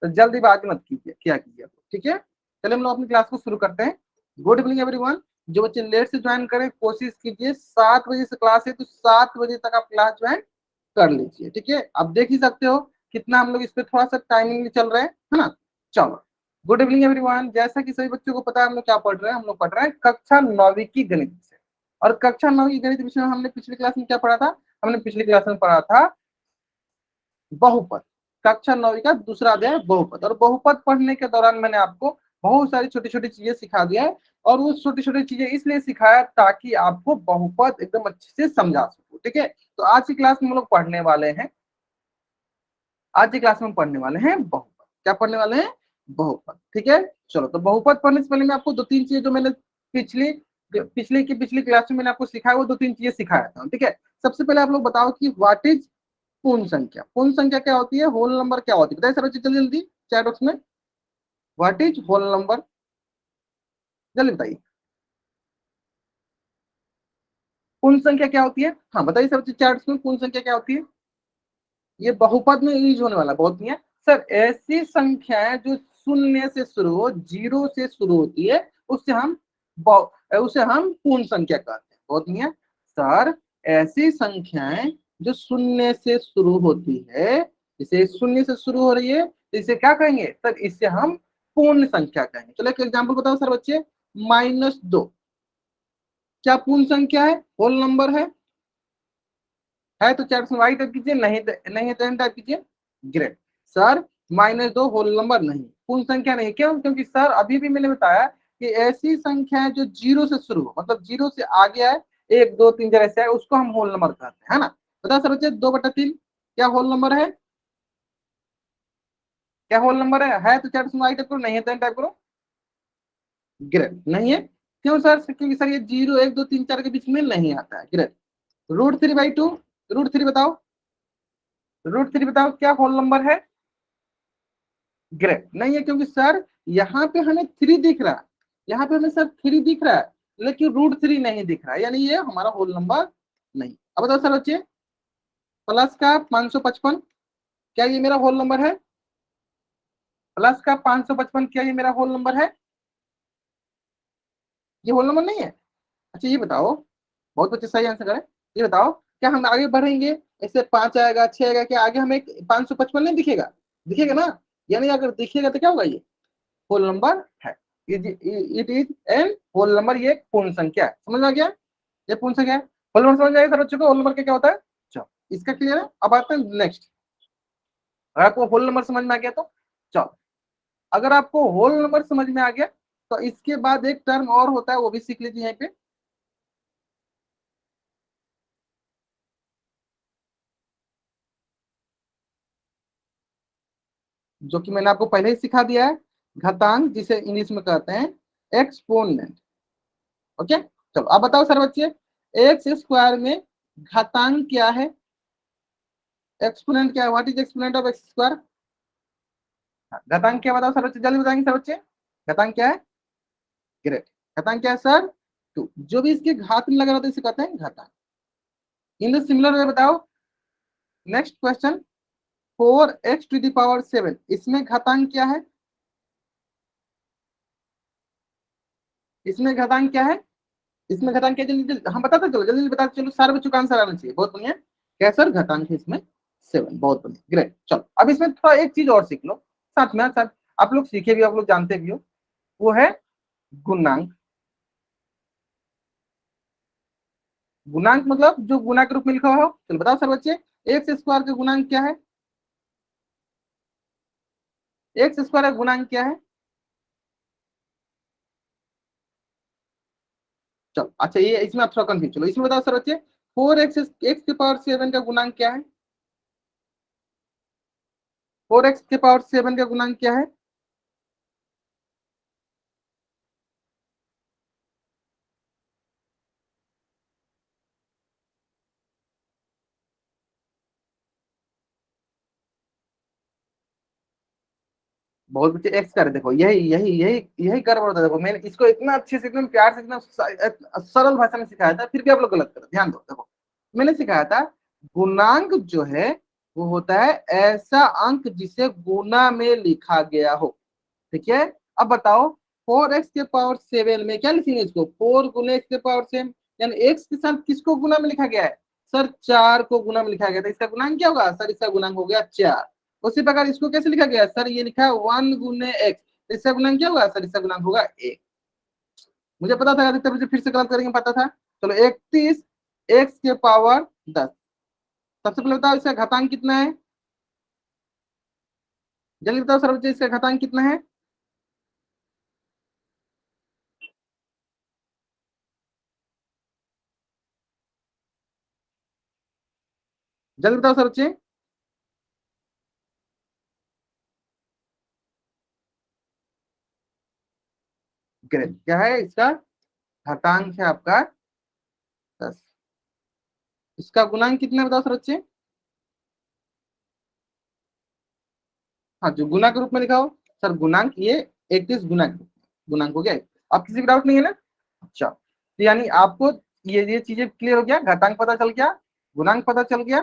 तो जल्दीबाजी मत कीजिए, क्या कीजिए, ठीक है। चलिए हम लोग अपनी क्लास को शुरू करते हैं। Good evening everyone. जो बच्चे लेट से ज्वाइन करें कोशिश कीजिए 7 बजे से क्लास है तो 7 बजे तक आप क्लास ज्वाइन कर लीजिए, ठीक है। आप देख ही सकते हो कितना हम लोग इस पे थोड़ा सा टाइमिंग में चल रहे हैं, है ना। चलो, गुड इवनिंग एवरीवन। जैसा कि सभी बच्चों को पता है हम लोग क्या पढ़ रहे हैं, हम लोग पढ़ रहे हैं कक्षा 9वीं की गणित से। और कक्षा 9वीं गणित विषय में हमने पिछली क्लास में क्या पढ़ा था, हमने पिछली क्लास में पढ़ा था बहुपद। कक्षा 9वीं का दूसरा अध्याय बहुपद। और बहुपद पढ़ने के दौरान मैंने आपको बहुत सारी छोटी छोटी चीजें सिखा दिया है। और वो छोटी छोटी चीजें इसलिए सिखाया ताकि आपको बहुपद एकदम अच्छे से समझा सको, ठीक है। तो आज की क्लास में हम लोग पढ़ने वाले हैं, आज की क्लास में पढ़ने वाले हैं बहुपद। क्या पढ़ने वाले हैं, बहुपद, ठीक है। चलो, तो बहुपद पढ़ने से पहले मैं आपको दो तीन चीजें जो मैंने पिछली पिछली क्लास में मैंने आपको सिखाया वो दो तीन चीजें सिखाया था, ठीक है। सबसे पहले आप लोग बताओ कि व्हाट इज पूर्ण संख्या। पूर्ण संख्या क्या होती है, होल नंबर क्या होती है, बताइए सर जल्दी जल्दी चैट बॉक्स में। व्हाट इज होल नंबर, जल्दी बताइए। पूर्ण संख्या क्या होती है, हाँ बताइए सर चैट बॉक्स में, पूर्ण संख्या क्या होती है। ये बहुपद में यूज होने वाला, बहुत नहीं है सर। ऐसी संख्याएं जो शून्य से शुरू हो, जीरो से शुरू होती है, उसे हम पूर्ण संख्या कहते हैं। बहुत नहीं है सर, ऐसी संख्याएं जो शून्य से शुरू होती है, इसे शून्य से शुरू हो रही है तो इसे क्या कहेंगे सर, इसे हम पूर्ण संख्या कहेंगे। चलो एक एग्जाम्पल बताओ सर बच्चे। -2 क्या पूर्ण संख्या है, होल नंबर है तो चैट में वाई टाइप कीजिए, नहीं है तो एन टाइप कीजिए। ग्रेट सर, -2 होल नंबर नहीं, पूर्ण संख्या नहीं। क्यों, क्योंकि सर अभी भी मैंने बताया कि ऐसी संख्या जो जीरो से शुरू हो, मतलब जीरो से आगे आए, 1 2 3 जैसे है, उसको हम होल नंबर कहते हैं, है ना। बताओ सर बच्चे 2/3 क्या होल नंबर है, क्या होल नंबर है तो चैट में वाई टाइप करो, नहीं है तो एन टाइप करो। ग्रेट, नहीं है क्यों सर, क्योंकि सर ये 0 1 2 3 4 के बीच में नहीं आता है। ग्रेट, √3/2, √3 बताओ, √3 बताओ क्या होल नंबर है। ग्रेट, नहीं है क्योंकि सर यहाँ पे हमें 3 दिख रहा है, यहाँ पे हमें सर 3 दिख रहा है लेकिन √3 नहीं दिख रहा है, यानी ये हमारा होल नंबर नहीं। अब बताओ सर बच्चे, प्लस का 555 क्या ये मेरा होल नंबर है, प्लस का 555 क्या ये मेरा होल नंबर है, ये होल नंबर नहीं है। अच्छा ये बताओ, बहुत बच्चे सही आंसर करें, ये बताओ क्या हम आगे बढ़ेंगे ऐसे 5 आएगा 6 आएगा, क्या आगे हमें 555 नहीं दिखेगा, दिखेगा ना। यानी अगर दिखेगा तो क्या होगा, ये होल नंबर है। It is an whole number, ये पूर्ण संख्या है। समझ में आ गया, ये पूर्ण संख्या है। होल नंबर समझ में आएगा सर बच्चों को, होल नंबर क्या होता है। चलो इसका क्लियर है, अब आते हैं नेक्स्ट। अगर आपको होल नंबर समझ में आ गया तो चलो, अगर आपको होल नंबर समझ में आ गया तो इसके बाद एक टर्म और होता है, वो भी सीख लीजिए यहाँ पे। जो कि मैंने आपको पहले ही सिखा दिया है, घातांक, जिसे इंग्लिश में कहते हैं एक्सपोनेंट। ओके, चलो अब बताओ सर बच्चे, एक्स स्क्वायर में घातांक क्या है, एक्सपोनेंट क्या है, what is exponent of x square. घातांक क्या, बताओ सर बच्चे, जल्दी बताएंगे सर बच्चे, घातांक क्या है। ग्रेट, घातांक क्या है सर, 2। जो भी इसके घात में लगा रहता है इसे कहते हैं घातांक। इन द सिमिलर वे बताओ, नेक्स्ट क्वेश्चन, 4x⁷ इसमें घातांक क्या है, इसमें घातांक क्या है, इसमें घातांक क्या, जल्दी जल्दी हम बताते चलो, जल्दी जल्दी बताते चलो, सारे बच्चों का आंसर आना चाहिए। बहुत बढ़िया, क्या सर घातांक है इसमें 7, बहुत बढ़िया, ग्रेट। चलो अब इसमें थोड़ा एक चीज और सीख लो साथ में, साथ आप लोग सीखे भी, आप लोग जानते भी हो, वो है गुणांक। गुणांक मतलब जो गुना के रूप में लिखा हो। चलो बताओ सर बच्चे, एक्स स्क्वायर का गुणांक क्या है, एक्स स्क्वायर का गुणांक क्या है। चलो अच्छा, ये इसमें आप थोड़ा कंफ्यूज, चलो इसमें बताओ सर बच्चे, 4x⁷ का गुणांक क्या है, 4x⁷ का गुणांक क्या है। बहुत बच्चे एक्स कर, देखो यही यही यही यही गड़बड़ होता है। देखो मैंने इसको इतना अच्छे से, एकदम प्यार से, इतना सरल भाषा में सिखाया था, फिर भी आप लोग गलत कर, ध्यान दो। देखो मैंने सिखाया था गुणांक जो है वो होता है ऐसा अंक जिसे गुना में लिखा गया हो। ठीक है, अब बताओ 4x⁷ में क्या लिखेंगे इसको, 4 × x⁷ यानी x के साथ किसको गुना में लिखा गया है सर, 4 को गुना में लिखा गया था, इसका गुणांक क्या होगा सर, इसका गुणांक हो गया 4। उसी प्रकार इसको कैसे लिखा गया सर, ये लिखा है 1 × x, तो इसका गुणांक क्या होगा सर, इसका गुणांक होगा 1। मुझे पता था आदित्य, मुझे फिर से गलत करेंगे पता था। चलो 31 x⁻10, सबसे पहले बताओ इसका घातांक कितना है, जल्दी बताओ सर बच्चे इसका घातांक कितना है। जल्दी बताओ सर बच्चे। ग्रेट, क्या है इसका घातांक है आपका 10। इसका गुणांक कितना है बताओ सर बच्चे। हाँ, जो गुना के रूप में लिखा हो सर गुणांक, ये 31 गुणांक, गुणांक हो गया। अब किसी भी डाउट नहीं है ना। अच्छा, तो यानी आपको ये चीजें क्लियर हो गया, घातांक पता चल गया, गुणांक पता चल गया।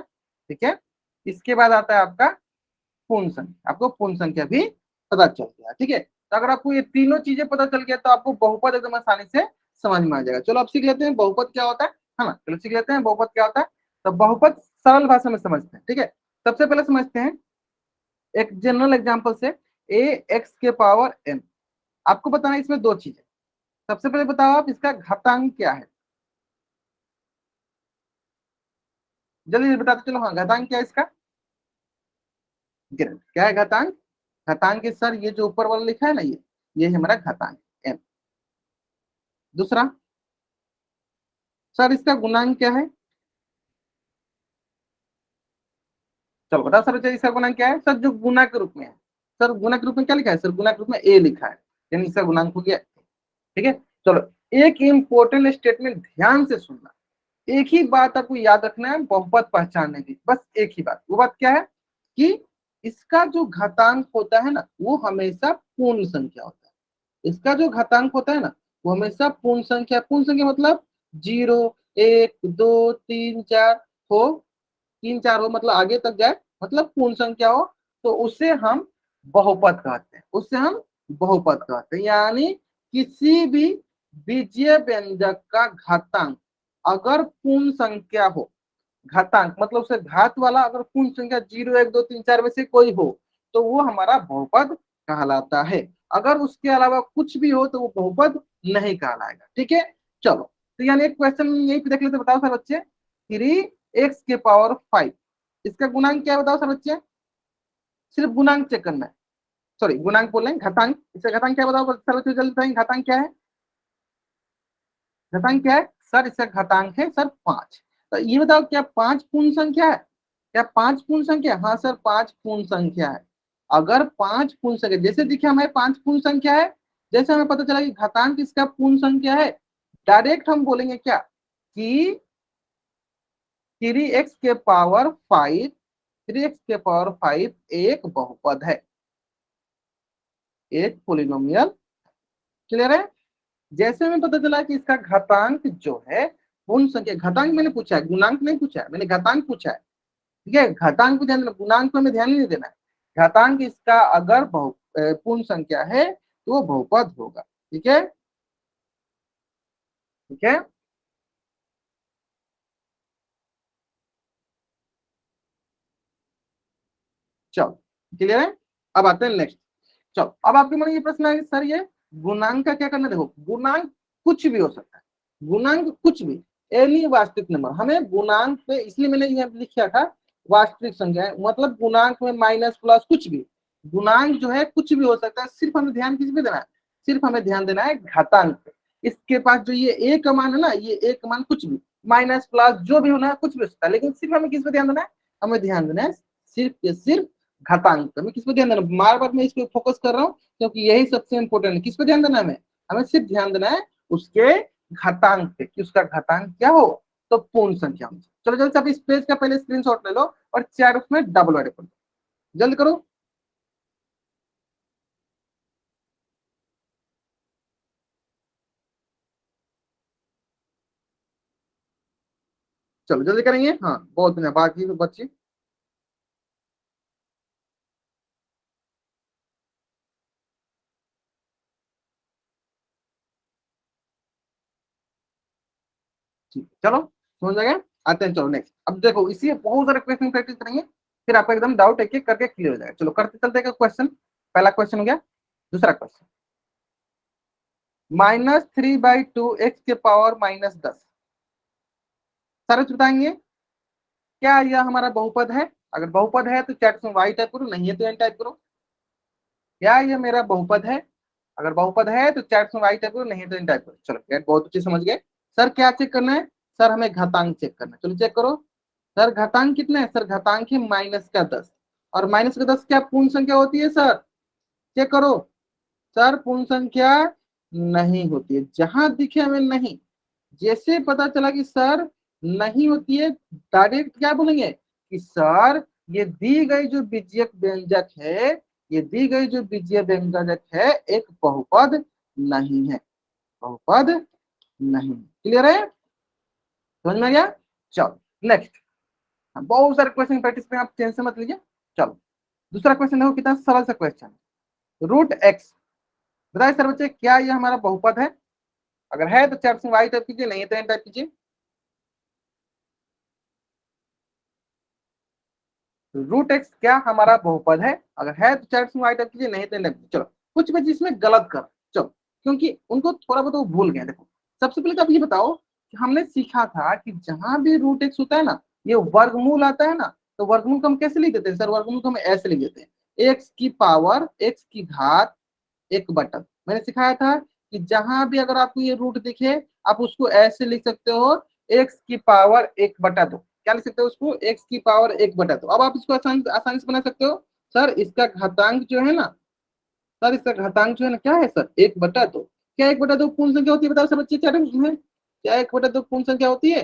ठीक है, इसके बाद आता है आपका पूर्ण संख्या, आपको पूर्ण संख्या भी पता चल गया। ठीक है, तो अगर आपको ये तीनों चीजें पता चल गया तो आपको बहुपद एकदम आसानी से समझ में आ जाएगा। चलो अब सीख लेते हैं बहुपद क्या होता है ना, चलो सीख लेते हैं बहुपद क्या होता है। तो बहुपद सरल भाषा में समझते हैं। ठीक है, सबसे पहले समझते हैं एक जनरल एग्जांपल से, a x⁻n। आपको बताना है इसमें दो चीजें। सबसे पहले बताओ आप इसका घातांक क्या है, जल्दी बताते चलो। हाँ, घातांक क्या है इसका, क्या है घातांक, घातांक है सर ये जो ऊपर वाला लिखा है ना, ये है हमारा घातांक n। दूसरा सर इसका गुणांक क्या है, चलो बताओ सर अच्छा इसका गुणांक क्या है सर, जो गुना के रूप में है। सर गुना के रूप में क्या लिखा है सर, गुना के रूप में a लिखा है, यानी इसका गुणांक हो गया। ठीक है, चलो एक इंपॉर्टेंट स्टेटमेंट ध्यान से सुनना, एक ही बात आपको याद रखना है बहुपद पहचानने की, बस एक ही बात। वो बात क्या है कि इसका जो घातांक होता है ना वो हमेशा पूर्ण संख्या होता है। इसका जो घातांक होता है ना वो हमेशा पूर्ण संख्या, पूर्ण संख्या मतलब 0 1 2 3 4 हो, 3 4 हो मतलब आगे तक जाए, मतलब पूर्ण संख्या हो, तो उसे हम बहुपद कहते हैं, उससे हम बहुपद कहते हैं। यानी किसी भी बीजीय व्यंजक का घातांक अगर पूर्ण संख्या हो, घातांक मतलब उसे घात वाला अगर पूर्ण संख्या 0 1 2 3 4 में से कोई हो तो वो हमारा बहुपद कहलाता है। अगर उसके अलावा कुछ भी हो तो वो बहुपद नहीं कहलाएगा। ठीक है, चलो तो यानी एक क्वेश्चन यही पे देख लेते, बताओ सर बच्चे 3 x⁻5, इसका गुणांक क्या है बताओ सर बच्चे, सिर्फ गुणांक चेक करना है। सॉरी गुणांक बोल रहे हैं, घातांक, इसका घातांक क्या बताओ सर बच्चे, जल्दी बताएंगे घातांक क्या है, घातांक क्या है सर, इसका घातांक है सर 5। तो ये बताओ क्या 5 पूर्ण संख्या है, क्या 5 पूर्ण संख्या, हाँ सर 5 पूर्ण संख्या है। अगर 5 पूर्ण संख्या जैसे दिखे हमें 5 पूर्ण संख्या है, जैसे हमें पता चला कि घातांक इसका पूर्ण संख्या है, डायरेक्ट हम बोलेंगे क्या कि 3x⁻5, 3x⁻5 एक बहुपद है, एक पोलिनोमियल। क्लियर है, जैसे हमें पता चला कि इसका घातांक जो है पूर्ण संख्या, घातांक मैंने पूछा है गुणांक नहीं पूछा है, मैंने घातांक पूछा है। ठीक है, घातांक को ध्यान देना, गुणांक पे हमें ध्यान नहीं देना है। घातांक इसका अगर पूर्ण संख्या है तो वो बहुपद होगा। ठीक है, ठीक है, चलो क्लियर है। अब आते हैं नेक्स्ट। चलो अब आपके मन में ये प्रश्न है कि सर ये गुणांक का क्या करना, देखो गुणांक कुछ भी हो सकता है, गुणांक कुछ भी, एनी वास्तविक नंबर। हमें गुणांक पे इसलिए मैंने यहाँ लिखा था वास्तविक संख्या है, मतलब गुणांक में माइनस प्लस कुछ भी, गुणांक जो है कुछ भी हो सकता है, सिर्फ हमें ध्यान किस पे देना है, सिर्फ हमें ध्यान देना है घातांक पे। इसके पास जो ये एक का मान है ना, ये एक का मान कुछ भी माइनस प्लस जो भी होना है कुछ भी हो सकता है, लेकिन सिर्फ हमें किस पे ध्यान देना है, हमें ध्यान देना है सिर्फ के सिर्फ घातांक पे। मैं किस पे ध्यान देना, बार बार मैं इस पे फोकस कर रहा हूँ क्योंकि यही सबसे इंपॉर्टेंट है। किस पे ध्यान देना है हमें, हमें सिर्फ ध्यान देना है उसके घातांक पे कि उसका घातांक क्या हो, तो पूर्ण संख्या में। चलो जल्दी से आप इस पेज का पहले स्क्रीनशॉट ले लो और चार उसमें डबल वाले कर दो, जल्द करो। चलो जल्दी करेंगे, हाँ बहुत बढ़िया, बाकी तो बच्चे ठीक, चलो समझ आ गया। आते हैं, चलो नेक्स्ट। अब देखो इसी बहुत सारे क्वेश्चन प्रैक्टिस करेंगे, फिर आपका एकदम डाउट एक एक करके क्लियर हो जाएगा। चलो करते चलते हैं क्वेश्चन। पहला क्वेश्चन हो गया। दूसरा क्वेश्चन, -3/2 x के पावर -10। सर बताएंगे क्या यह हमारा बहुपद है? अगर बहुपद है तो चैट में वाई टाइप करो, नहीं है तो एन टाइप करो। क्या यह मेरा बहुपद है? अगर बहुपद है तो चैट में वाई टाइप करो, नहीं है तो एन टाइप करो। चलो यार बहुत अच्छे समझ गए। सर क्या चेक करना है? सर हमें घातांक चेक करना है। चलो चेक करो। सर घातांक कितना है? सर घातांक है -10। और -10 क्या पूर्ण संख्या होती है सर? चेक करो। सर पूर्ण संख्या नहीं होती है, जहां दिखे हमें नहीं। जैसे पता चला कि सर नहीं होती है, डायरेक्ट क्या बोलेंगे कि सर ये दी गई जो बीजीय व्यंजक है, ये दी गई जो बीजीय व्यंजक है एक बहुपद नहीं है, बहुपद नहीं। क्लियर है? समझ में आ गया? चलो नेक्स्ट। बहुत सारे क्वेश्चन प्रैक्टिस में, आप टेंशन मत लीजिए। चलो दूसरा क्वेश्चन देखो, कितना सरल सा क्वेश्चन। √x, बताइए सर बच्चे क्या ये हमारा बहुपद है? अगर है तो चैट में वाई टाइप कीजिए, नहीं है तो एन टाइप कीजिए। √x क्या हमारा बहुपद है? अगर है तो चैट में वाई टाइप कीजिए, नहीं तो एन टाइप कीजिए। चलो कुछ बच्चे इसमें गलत कर, चलो क्योंकि उनको थोड़ा बहुत वो भूल गए। देखो सबसे पहले तो आप ये बताओ कि हमने सीखा था कि जहां भी √x होता है ना, ये वर्गमूल आता है ना, तो वर्गमूल को हम कैसे लिख देते हैं? सर वर्गमूल को हम ऐसे लिख देते हैं, x की पावर x की घात 1/। मैंने सिखाया था कि जहां भी अगर आपको ये रूट दिखे, आप उसको ऐसे लिख सकते हो, x की पावर 1/2। क्या लिख सकते हो उसको? x की पावर 1/2। अब आप इसको आसानी आसानी से बना सकते हो। सर इसका घातांक जो है ना, सर इसका घातांक जो है ना क्या है सर? 1/2। क्या 1/2 पूर्ण संख्या होती है? बताओ सब बच्चे चैट में, क्या 1/2 पूर्ण संख्या होती है?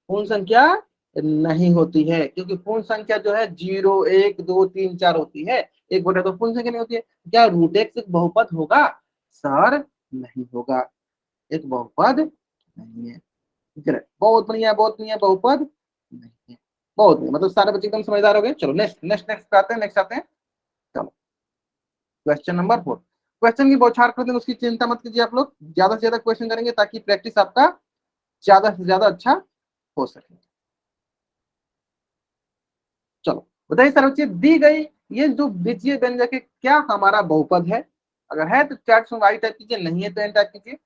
पूर्ण संख्या नहीं होती है, क्योंकि पूर्ण संख्या जो है 0 1 2 3 4 होती है। 1/2 पूर्ण संख्या नहीं होती है। क्या √x एक बहुपद होगा? सर नहीं होगा, एक बहुपद नहीं है। ग्रेट, बहुत बढ़िया बहुत बढ़िया, बहुपद नहीं है, बहुत बढ़िया। मतलब सारे बच्चे एकदम समझदार हो गए। चलो नेक्स्ट नेक्स्ट नेक्स्ट आते हैं, नेक्स्ट आते हैं। चलो क्वेश्चन नंबर 4। क्वेश्चन की बौछार कर देंगे, उसकी चिंता मत कीजिए। आप लोग ज्यादा से ज्यादा क्वेश्चन करेंगे ताकि प्रैक्टिस आपका ज्यादा से ज्यादा अच्छा हो सके। चलो बताइए सर बच्चे, दी गई ये जो बीजीय व्यंजक है क्या हमारा बहुपद है? अगर है तो चैट में वाई टाइप कीजिए, नहीं है तो एन टाइप कीजिए।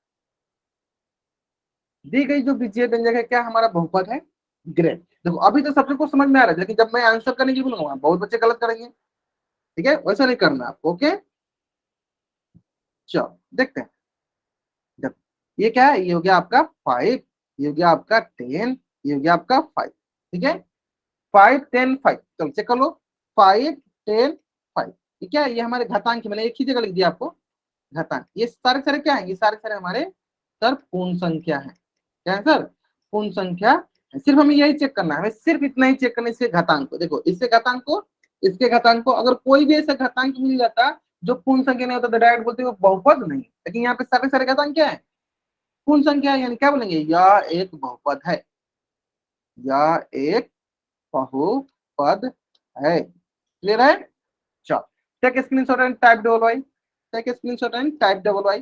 दी गई जो बीजीय व्यंजक है क्या हमारा बहुपद है? ग्रेट। देखो अभी तो सबसे कुछ समझ में आ रहा है, लेकिन जब मैं आंसर करने की बोलूंगा बहुत बच्चे गलत करेंगे। ठीक है, वैसा नहीं करना आपको। ओके चलो देखते हैं। जब ये क्या है, ये हो गया आपका 5, ये हो गया आपका 10, ये हो गया आपका 5। ठीक है, 5 10 5। चलो चेक कर लो। 5 10 5, ठीक है, ये हमारे घातांक मैंने एक ही जगह लिख दिया आपको। घातांक ये सारे सारे क्या है? ये सारे सारे हमारे सर पूर्ण संख्या है। क्या है सर? पूर्ण संख्या है। सिर्फ हमें यही चेक करना है, हमें सिर्फ इतना ही चेक करना है। इसके घातांक को देखो, इसके घातांक को, इसके घातांक को। अगर कोई भी ऐसा घातांक मिल जाता जो पूर्ण संख्या नहीं होता तो डायरेक्ट बोलते वो बहुपद नहीं। लेकिन यहाँ पे सारे सारे घातांक क्या है? पूर्ण संख्या है, यानी क्या बोलेंगे? यह एक बहुपद है, यह एक बहुपद है। क्लियर है? चलो take screenshot and type double Y, take screenshot and type double Y.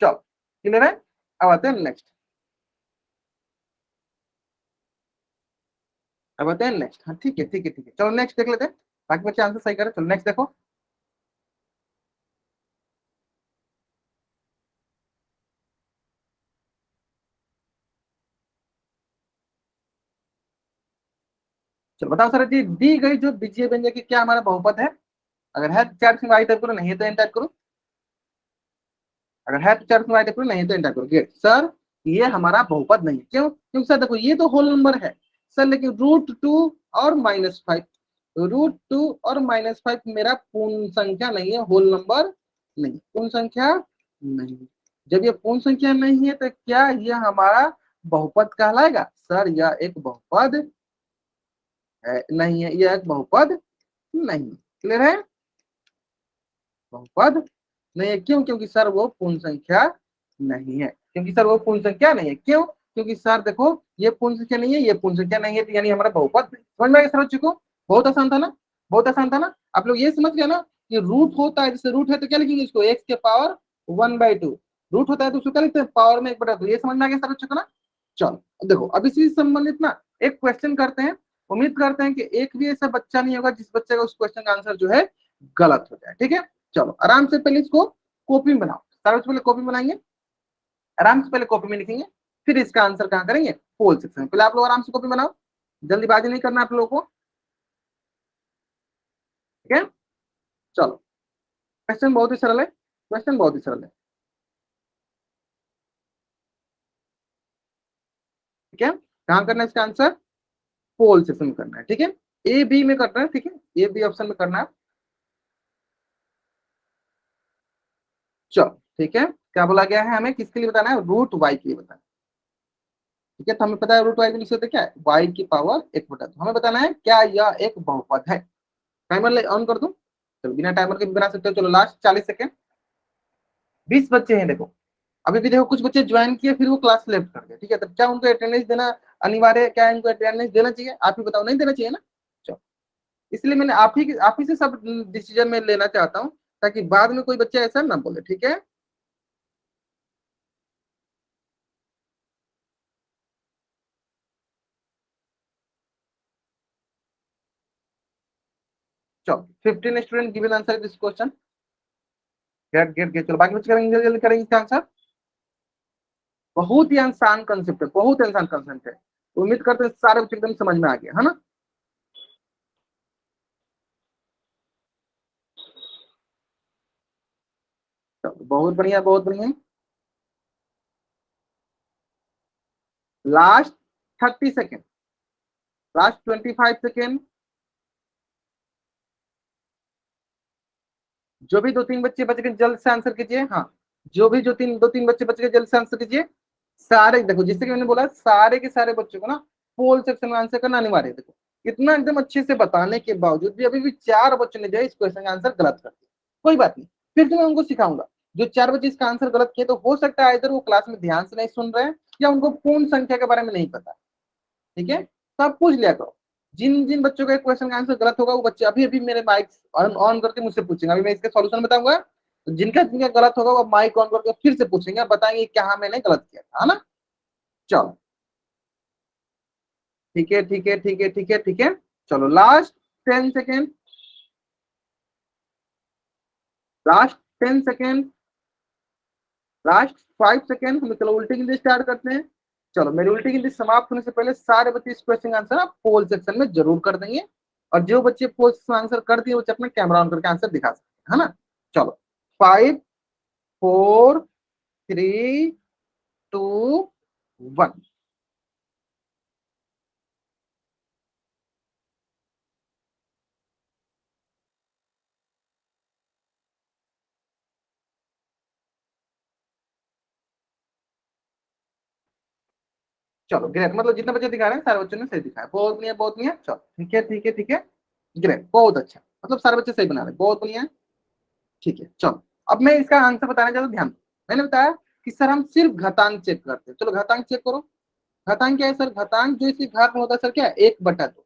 चलो क्लियर है? अब आते हैं नेक्स्ट, अब आते हैं नेक्स्ट। हाँ ठीक है ठीक है ठीक है, चलो नेक्स्ट देख लेते हैं। बाकी बच्चे आंसर सही करें। चलो नेक्स्ट देखो। चलो बताओ सर जी, दी गई जो बीजीय व्यंजक की क्या हमारा बहुपद है? अगर है तो चार वाई टाइप करो, नहीं है तो एन टाइप करो। अगर है तो चार वाई टाइप करो, नहीं है तो एन टाइप करो। गेट सर, ये हमारा बहुपद नहीं है। क्यों? क्योंकि सर देखो ये तो होल नंबर है सर, लेकिन √2 और -5, √2 और -5 मेरा पूर्ण संख्या नहीं है, होल नंबर नहीं, पूर्ण संख्या नहीं। जब ये पूर्ण संख्या नहीं है तो क्या ये हमारा बहुपद कहलाएगा? सर यह एक बहुपद है नहीं है, यह एक बहुपद नहीं। क्लियर है? बहुपद नहीं है। क्यों? क्योंकि सर वो पूर्ण संख्या नहीं है, क्योंकि सर वो पूर्ण संख्या नहीं है। क्यों? क्योंकि सर देखो ये पूर्ण संख्या नहीं है, ये पूर्ण संख्या नहीं है, तो यानी हमारा बहुपद नहीं। समझ में आया सर बच्चों को? बहुत आसान था ना, बहुत आसान था ना। आप लोग ये समझ गए ना कि रूट होता है, जैसे रूट है तो क्या लिखेंगे इसको? x के पावर 1/2। रूट होता है तो उसको क्या लिखते हैं, पावर में 1/2। ये समझ में आ गया सारे बच्चों को ना। चलो अब देखो, अब इसी से संबंधित ना एक क्वेश्चन करते हैं। उम्मीद करते हैं कि एक भी ऐसा बच्चा नहीं होगा जिस बच्चे का उस क्वेश्चन का आंसर जो है गलत हो जाए। ठीक है, चलो आराम से पहले इसको कॉपी में बनाओ। सारे बच्चे पहले कॉपी बनाएंगे, आराम से पहले कॉपी में लिखेंगे, फिर इसका आंसर कहाँ करेंगे, पोल सेक्शन में। पहले आप लोग आराम से कॉपी बनाओ, जल्दीबाजी नहीं करना आप लोगों को। ठीक है, चलो क्वेश्चन बहुत ही सरल है, क्वेश्चन बहुत ही सरल है। ठीक है, कहाँ करना है इसका आंसर, पोल सेक्शन में करना है। ठीक है, ए बी में करना है। ठीक है, ए बी ऑप्शन में करना है। चलो ठीक है, क्या बोला गया है, हमें किसके लिए बताना है, रूट वाई के लिए बताना है। ठीक है, तो हमें पता है रूट वाई के लिए क्या है, वाई की पावर 1/2। हमें बताना है क्या यह एक बहुपद है। टाइमर ऑन कर दूं, चलो बिना टाइमर के भी बना सकते हो। चलो लास्ट 40 सेकेंड, 20 बच्चे हैं देखो, अभी भी देखो कुछ बच्चे ज्वाइन किए फिर वो क्लास लेफ्ट कर गए। ठीक है, तब क्या उनको अटेंडेंस देना अनिवार्य है, क्या इनको अटेंडेंस देना चाहिए, आप ही बताओ, नहीं देना चाहिए ना। चलो इसलिए मैंने आप ही से सब डिसीजन में लेना चाहता हूँ, ताकि बाद में कोई बच्चा ऐसा ना बोले। ठीक है, चलो 15 student given answer this question. Get get get, चलो बाकी बच्चे करेंगे, जल्दी जल्दी करेंगे इसका आंसर। बहुत ही आसान कंसेप्ट है, बहुत ही आसान कंसेप्ट है। उम्मीद करते हैं सारे बच्चे एकदम समझ में आ गया है ना। चलो बहुत बढ़िया, बहुत बढ़िया। Last 30 second, last 25 second. जो भी 2-3 बच्चे बच गए जल्द से आंसर कीजिए। हाँ, जो भी जो 2-3 बच्चे बच गए जल्द से आंसर कीजिए। सारे देखो, जिससे कि मैंने बोला सारे के सारे बच्चों को ना पोल सेक्शन में आंसर करना अनिवार्य है। देखो इतना एकदम अच्छे से बताने के बावजूद भी अभी भी 4 बच्चों ने जो है इस क्वेश्चन का आंसर गलत कर दिया। कोई बात नहीं, फिर तो मैं उनको सिखाऊंगा। जो 4 बच्चे इसका आंसर गलत किए, तो हो सकता है इधर वो क्लास में ध्यान से नहीं सुन रहे हैं या उनको पूर्ण संख्या के बारे में नहीं पता। ठीक है, तो आप पूछ लिया करो। जिन जिन बच्चों का क्वेश्चन का आंसर गलत होगा वो बच्चे अभी अभी मेरे माइक ऑन करके मुझसे पूछेंगे। अभी मैं इसका सॉल्यूशन बताऊंगा, तो जिनका जिनका गलत होगा वो माइक ऑन करके फिर से पूछेंगे, बताएंगे क्या मैंने गलत किया था, है ना। चलो ठीक है, ठीक है, ठीक है, ठीक है, ठीक है। चलो last 10 second, last 10 second, last 5 second. हम चलो उल्टी गिनती स्टार्ट करते हैं। चलो मेरी उल्टी गिनती समाप्त होने से पहले सारे बच्चे इस क्वेश्चन का आंसर आप पोल सेक्शन में जरूर कर देंगे। और जो बच्चे पोल सेक्शन आंसर कर दिए वो अपना कैमरा ऑन करके आंसर दिखा सकते हैं, है ना। चलो 5 4 3 2 1। चलो ग्रेट, मतलब जितने बच्चे दिखा रहे हैं सारे बच्चों ने सही दिखाया, बहुत बढ़िया, बहुत बढ़िया। चलो ठीक है, ठीक है, ठीक है, ग्रेट, बहुत अच्छा, मतलब सारे बच्चे सही बना रहे हैं, बहुत बढ़िया। ठीक है, चलो अब मैं इसका आंसर बताने जा रहा हूं, ध्यान दो। मैंने बताया कि सर हम सिर्फ घातांक चेक करते हैं। चलो घातांक चेक करो। घातांक क्या है सर, घातांक जो इसी घात में होता है सर क्या है, 1/2।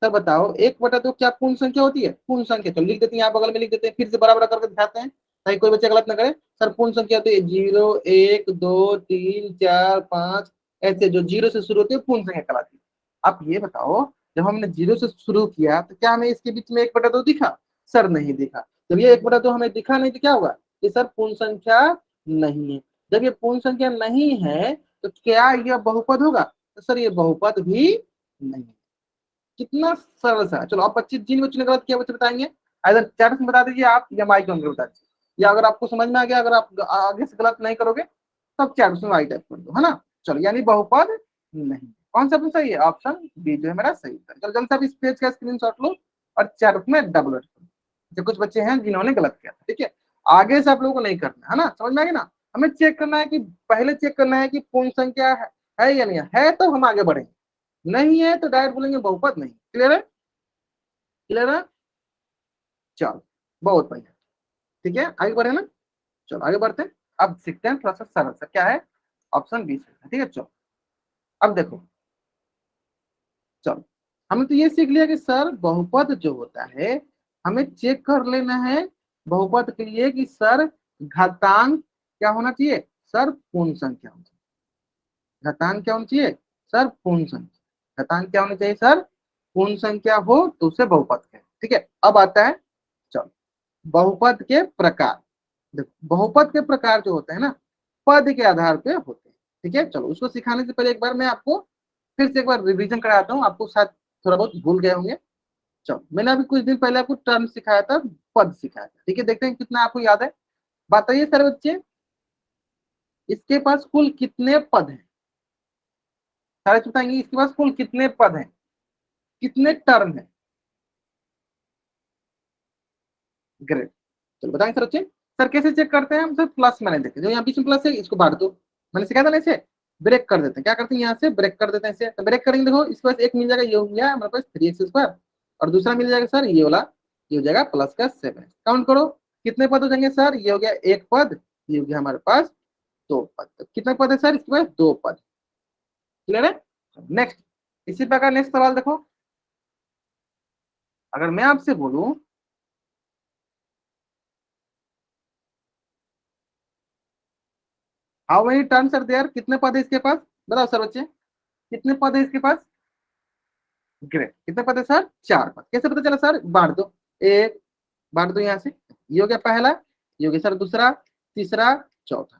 सर बताओ 1/2 क्या पूर्ण संख्या होती है, पूर्ण संख्या। चलो लिख देते हैं, यहाँ बगल में लिख देते हैं, फिर से बराबर करके दिखाते हैं ताकि कोई बच्चा गलत ना करे। सर पूर्ण संख्या होती है 0 1 2 3 4 5, ऐसे जो 0 से शुरू होती है पूर्ण संख्या कहलाती है। आप ये बताओ, जब हमने 0 से शुरू किया तो क्या हमें इसके बीच में 1/2 दिखा, सर नहीं दिखा। जब ये 1/2 हमें दिखा नहीं तो क्या होगा, ये सर पूर्ण संख्या नहीं है। जब ये पूर्ण संख्या नहीं है तो क्या यह बहुपद होगा, तो सर ये बहुपद भी नहीं। कितना सरल सा है। चलो आप बच्चे, जिन बच्चों ने गलत किया बच्चे बताएंगे, इधर चैट में बता दीजिए आप या माइक ऑन करके बता दीजिए, या अगर आपको समझ में आ गया, अगर आप आगे से गलत नहीं करोगे तब चैट में आई टाइप कर दो, है ना। चलो यानी बहुपद नहीं, कौन सा ऑप्शन सही है, ऑप्शन बी जो है मेरा सही था। चलो जल्दी से आप इस पेज का स्क्रीनशॉट लो और चैट में डबल करो। जो कुछ बच्चे हैं जिन्होंने गलत किया था, ठीक है, आगे से आप लोगों को नहीं करना है ना, समझ में आ गया ना। हमें चेक करना है कि पहले चेक करना है कि पूर्ण संख्या है या नहीं है तो हम आगे बढ़ेंगे, नहीं है तो डायरेक्ट बोलेंगे बहुपद नहीं। क्लियर है, क्लियर है। चलो बहुत बढ़िया, ठीक है, आगे बढ़े ना। चलो आगे बढ़ते हैं। अब सीखते हैं थोड़ा सा सरल सा, क्या है, ऑप्शन बी से, ठीक है। चलो अब देखो, चलो हमने तो ये सीख लिया कि सर बहुपद जो होता है हमें चेक कर लेना है बहुपद के लिए कि सर घातांक क्या होना चाहिए, सर पूर्ण संख्या होनी चाहिए। घातांक क्या होनी चाहिए सर? पूर्ण संख्या। घातांक क्या होनी चाहिए सर? पूर्ण संख्या हो तो उसे बहुपद कहें। ठीक है, अब आता है चलो बहुपद के प्रकार। देखो बहुपद के प्रकार जो होते हैं ना, पद के आधार पे होते हैं। ठीक है, चलो उसको सिखाने से पहले एक बार मैं आपको फिर से एक बार रिवीजन कराता हूँ, आपको शायद थोड़ा बहुत भूल गए होंगे। चलो मैंने अभी कुछ दिन पहले आपको टर्म सिखाया था, पद सिखाया था। ठीक है, देखते हैं कितना आपको याद है। बताइए सर बच्चे, इसके पास कुल कितने पद हैं? सारे बताएंगे इसके पास कुल कितने पद हैं, कितने टर्म है? ग्रेट, चलो बताएंगे सर बच्चे। सर कैसे चेक करते हैं हम? सर प्लस मैंने देखे, जो यहाँ बीच में प्लस है इसको बांट दो। मैंने सिखाया था ना, इसे ब्रेक कर देते हैं। क्या करते हैं, यहाँ से ब्रेक कर देते हैं इसे। तो ब्रेक करेंगे, देखो इसके पास एक मिल जाएगा, ये हो गया हमारे पास 3x², और दूसरा मिल जाएगा सर ये वाला, ये हो जाएगा प्लस का 7। काउंट करो कितने पद हो जाएंगे सर? ये हो गया एक पद, ये हो गया हमारे पास दो पद। तो कितने पद है सर इसके पास? दो पद। क्लियर है? नेक्स्ट, इसी प्रकार नेक्स्ट सवाल देखो। अगर मैं आपसे बोलूं how many terms are there, कितने पद है इसके पास? बताओ सर बच्चे, कितने पद है इसके पास? ग्रेट, कितने पद है सर? चार पद। कैसे पता चला सर? बांट दो, एक बांट दो यहाँ से, ये हो गया पहला, ये हो गया सर दूसरा, तीसरा, चौथा।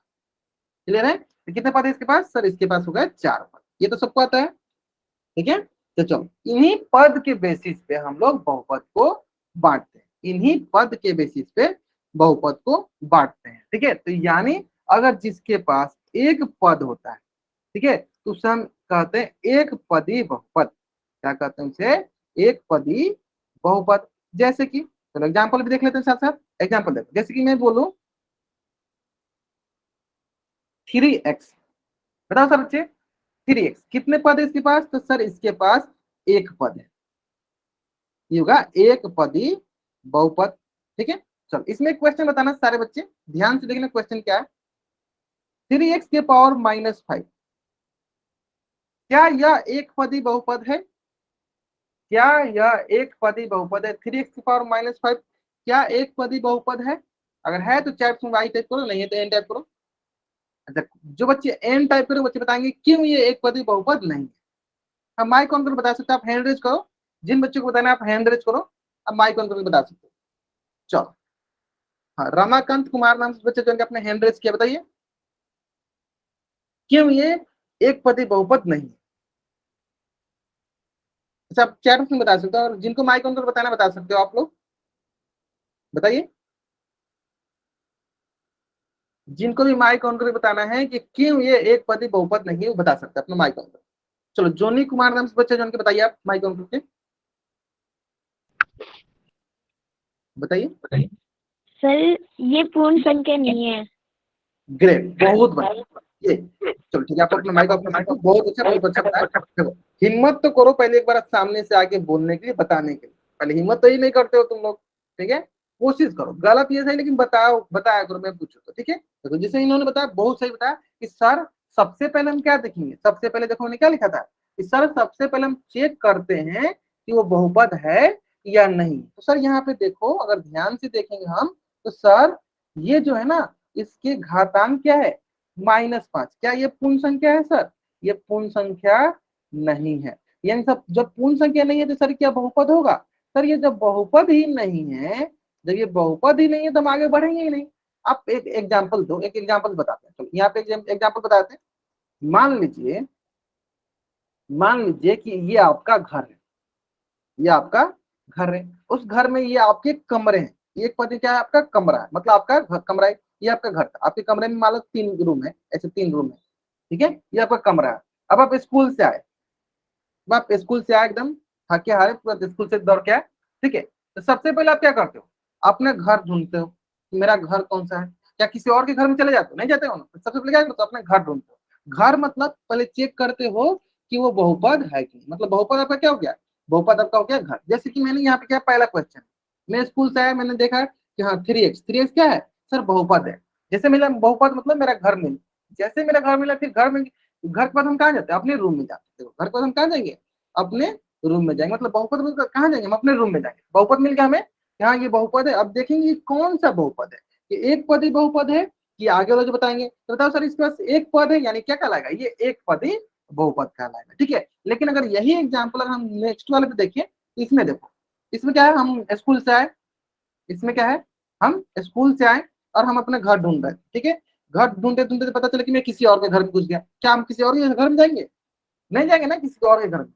क्लियर है? तो कितने पद है इसके पास सर? इसके पास हो गए चार पद। ये तो सबको आता है। ठीक है, तो चलो इन्हीं पद के बेसिस पे हम लोग बहुपद को बांटते हैं। इन्हीं पद के बेसिस पे बहुपद को बांटते हैं। ठीक है, तो यानी अगर जिसके पास एक पद होता है, ठीक है, तो उसे हम कहते हैं एक पदी बहुपद। क्या कहते हैं उसे? एक पदी बहुपद। जैसे कि चलो एग्जांपल भी देख लेते हैं साथ साथ। एग्जांपल देखो, जैसे कि मैं बोलूं 3x, बताओ सर बच्चे 3x कितने पद है इसके पास? तो सर इसके पास एक पद है, ये होगा एक पदी बहुपद। ठीक है, चलो इसमें एक क्वेश्चन बताना सारे बच्चे, ध्यान से देखना क्वेश्चन क्या है। 3x⁻⁵ क्या यह एक पदी बहुपद है? क्या यह एक पदी बहुपद है? 3x⁻⁵ क्या एक पदी बहुपद है? अगर है तो चैट में वाई टाइप करो, नहीं है तो एन टाइप करो। अच्छा, जो बच्चे एन टाइप करो बच्चे बताएंगे क्यों ये एक पदी बहुपद नहीं है। हम माइक ऑन करके बता सकते हो, आप हैंड रेज करो। जिन बच्चों को बताना है आप हैंड रेज करो, अब माइक ऑन करके बता सकते हो। चलो, हाँ रमाकांत कुमार नाम से बच्चे जो अपने हैंड रेज किया, बताइए क्यों ये एक पदी बहुपद नहीं है। अच्छा आप चैट में बता सकते हो, और जिनको माइक ऑन करके बताना बता सकते हो आप लोग, बताइए। जिनको भी माइक ऑन करके बताना है कि क्यों ये एक पदी बहुपद नहीं है, वो बता सकते हैं अपना माइक ऑन करके। चलो जोनी कुमार नाम से बच्चे जो उनके बताइए, आप माइक ऑन करके बताइए। सर ये पूर्ण संख्या नहीं है। ग्रेट, बहुत बढ़िया। ये चलो ठीक है, आप अपना माइक ऑफ कर सकते हो। बहुत अच्छा बताया। देखो हिम्मत तो करो पहले एक बार सामने से आके बोलने के लिए, बताने के लिए। पहले हिम्मत तो ही नहीं करते हो तुम लोग। ठीक है, कोशिश करो, गलत ये सही लेकिन बताओ, बताया करो, मैं पूछू तो। ठीक है, देखो जैसे इन्होंने बताया, बहुत सही बताया कि सर सबसे पहले हम क्या देखेंगे? सबसे पहले देखो उन्होंने क्या लिखा था कि सर सबसे पहले हम चेक करते हैं कि वो बहुपद है या नहीं। तो सर यहाँ पे देखो, अगर ध्यान से देखेंगे हम, तो सर ये जो है ना, इसके घातांक क्या है? -5। क्या ये पूर्ण संख्या है सर? ये पूर्ण संख्या नहीं है। यानी सब जब पूर्ण संख्या नहीं है तो सर क्या बहुपद होगा? सर ये जब बहुपद ही नहीं है, जब ये बहुपद ही नहीं है तो हम आगे बढ़ेंगे ही नहीं। आप एक एग्जांपल दो, एक एग्जांपल बताते हैं। चलो यहाँ पे एग्जांपल बताते हैं। मान लीजिए कि ये आपका घर है, ये आपका घर है। उस घर में ये आपके कमरे हैं। एक पद क्या है? आपका कमरा है, मतलब आपका कमरा है। ये आपका घर था, आपके कमरे में मान लो 3 रूम है, ऐसे 3 रूम है। ठीक है, ये आपका कमरा है। अब आप स्कूल से आए, अब आप स्कूल से आए एकदम थके हारे, पूरा स्कूल से दौड़ के आए। ठीक है, तो सबसे पहले आप क्या करते हो? अपने घर ढूंढते हो कि मेरा घर कौन सा है। क्या किसी और के घर में चले जाते हो? नहीं जाते हो ना। तो सबसे पहले क्या करते हो? अपने घर ढूंढते हो। घर मतलब पहले चेक करते हो कि वो बहुपद है कि नहीं। मतलब बहुपद आपका क्या हो गया? बहुपद आपका हो गया घर। जैसे कि मैंने यहाँ पे क्या पहला क्वेश्चन, मैं स्कूल से आया, मैंने देखा कि हाँ 3x क्या है सर? बहुपद है। जैसे मिला बहुपद मतलब मेरा घर मिला। जैसे मेरा घर मिला, फिर घर में, घर के बाद हम कहाँ जाते हैं? अपने रूम में जाते हैं। घर के बाद हम कहाँ जाएंगे? अपने रूम में जाएंगे। मतलब बहुपद में कहाँ जाएंगे? हम अपने रूम में जाएंगे। बहुपद मिल गया हमें, हाँ ये बहुपद है। अब देखेंगे कौन सा बहुपद है, ये एक पदी बहुपद है कि आगे वाला जो बताएंगे। तो बताओ सर इसके पास एक पद है यानी क्या कहलाएगा, ये एक पदी बहुपद कहलाएगा। ठीक है, लेकिन अगर यही एग्जाम्पल अगर हम नेक्स्ट वाले पे देखें तो इसमें देखो, इसमें क्या है, हम स्कूल से आए, इसमें क्या है, हम स्कूल से आए और हम अपने घर ढूंढ रहे हैं। ठीक है, घर ढूंढते ढूंढते पता चला कि मैं किसी और के घर में घुस गया। क्या हम किसी और के घर में जाएंगे? नहीं जाएंगे ना किसी और के घर में।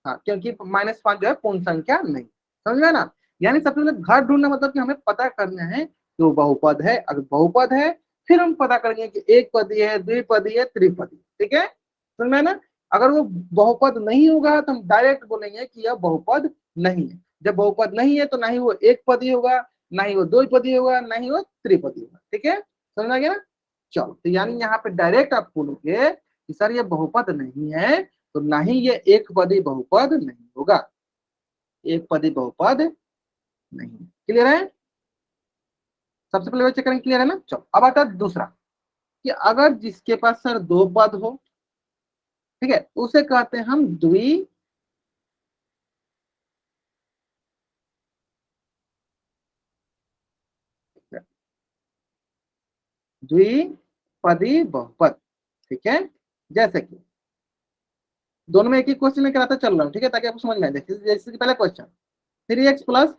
हाँ, क्योंकि -5 जो है पूर्ण संख्या नहीं, समझ में ना। यानी सबसे पहले घर ढूंढना मतलब कि हमें पता करना है कि वो बहुपद है। अगर बहुपद है फिर हम पता करेंगे कि एक पदी है, द्विपदी है, त्रिपदी। ठीक है, समझ में ना। अगर वो बहुपद नहीं होगा तो हम डायरेक्ट बोलेंगे कि यह बहुपद नहीं है। जब बहुपद नहीं है तो ना ही वो एक पदी होगा, ना ही वो दो पदी होगा, ना ही वो त्रिपदी होगा। ठीक है, समझ में आ गया ना। चलो, तो यानी यहाँ पे डायरेक्ट आप बोलोगे कि सर ये बहुपद नहीं है, तो ना ही ये एक पदी बहुपद नहीं होगा, एक पदी बहुपद नहीं। क्लियर है? सबसे पहले चेक करेंगे, क्लियर है ना। चलो, अब आता है दूसरा कि अगर जिसके पास सर दो पद हो, ठीक है, उसे कहते हैं हम द्विपदी बहुपद। ठीक है, जैसे कि दोनों में एक ही क्वेश्चन में कराता चल रहा हूँ, ठीक है, ताकि आपको समझ में आए। देखिए जैसे कि पहला क्वेश्चन 3x +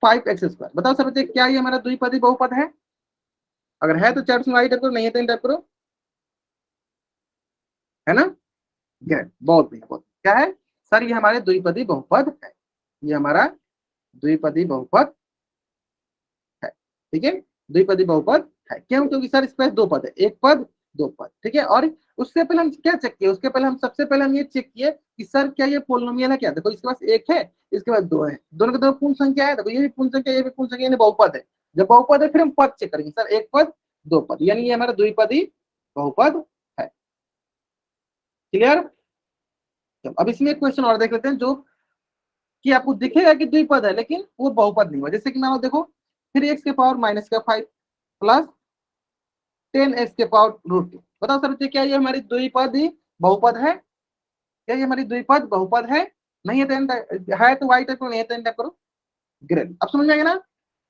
5x²। बताओ सर बच्चे क्या ये हमारा द्विपदी बहुपद है? अगर है तो चैट में आई टाइप करो, नहीं है तो इन टाइप करो, है ना। ग्रेट, बहुत बढ़िया, बहुत क्या है सर, ये हमारे द्विपदी बहुपद है, ये हमारा द्विपदी बहुपद है। ठीक है, द्विपदी बहुपद है। क्यों? क्योंकि सर इस पर दो पद है, एक पद दो पद। ठीक है, और उससे पहले हम क्या चेक किए, उसके पहले हम सबसे पहले हम ये चेक किए कि सर क्या ये पोलिनोमियल है क्या। देखो इसके पास एक है, इसके पास दो है, दोनों के दो पूर्ण संख्या है। देखो ये भी पूर्ण संख्या, ये भी पूर्ण संख्या, यानी बहुपद है। जब बहुपद है फिर हम पद चेक करेंगे, सर एक पद दो पद, यानी ये हमारा द्विपदी बहुपद है। क्लियर? अब इसमें एक क्वेश्चन और देख लेते हैं, जो कि आपको दिखेगा कि द्विपद है लेकिन वो बहुपद नहीं हुआ। जैसे कि मान लो देखो 3x⁵ प्लस 10x⁻√2। बताओ सर बच्चे क्या ये हमारी द्विपदी बहुपद है? क्या ये हमारी द्विपद बहुपद है? नहीं है तो है तो वाई टाइप करो, नहीं है तो टाइप करो। ग्रेट, अब समझ में आ गया ना,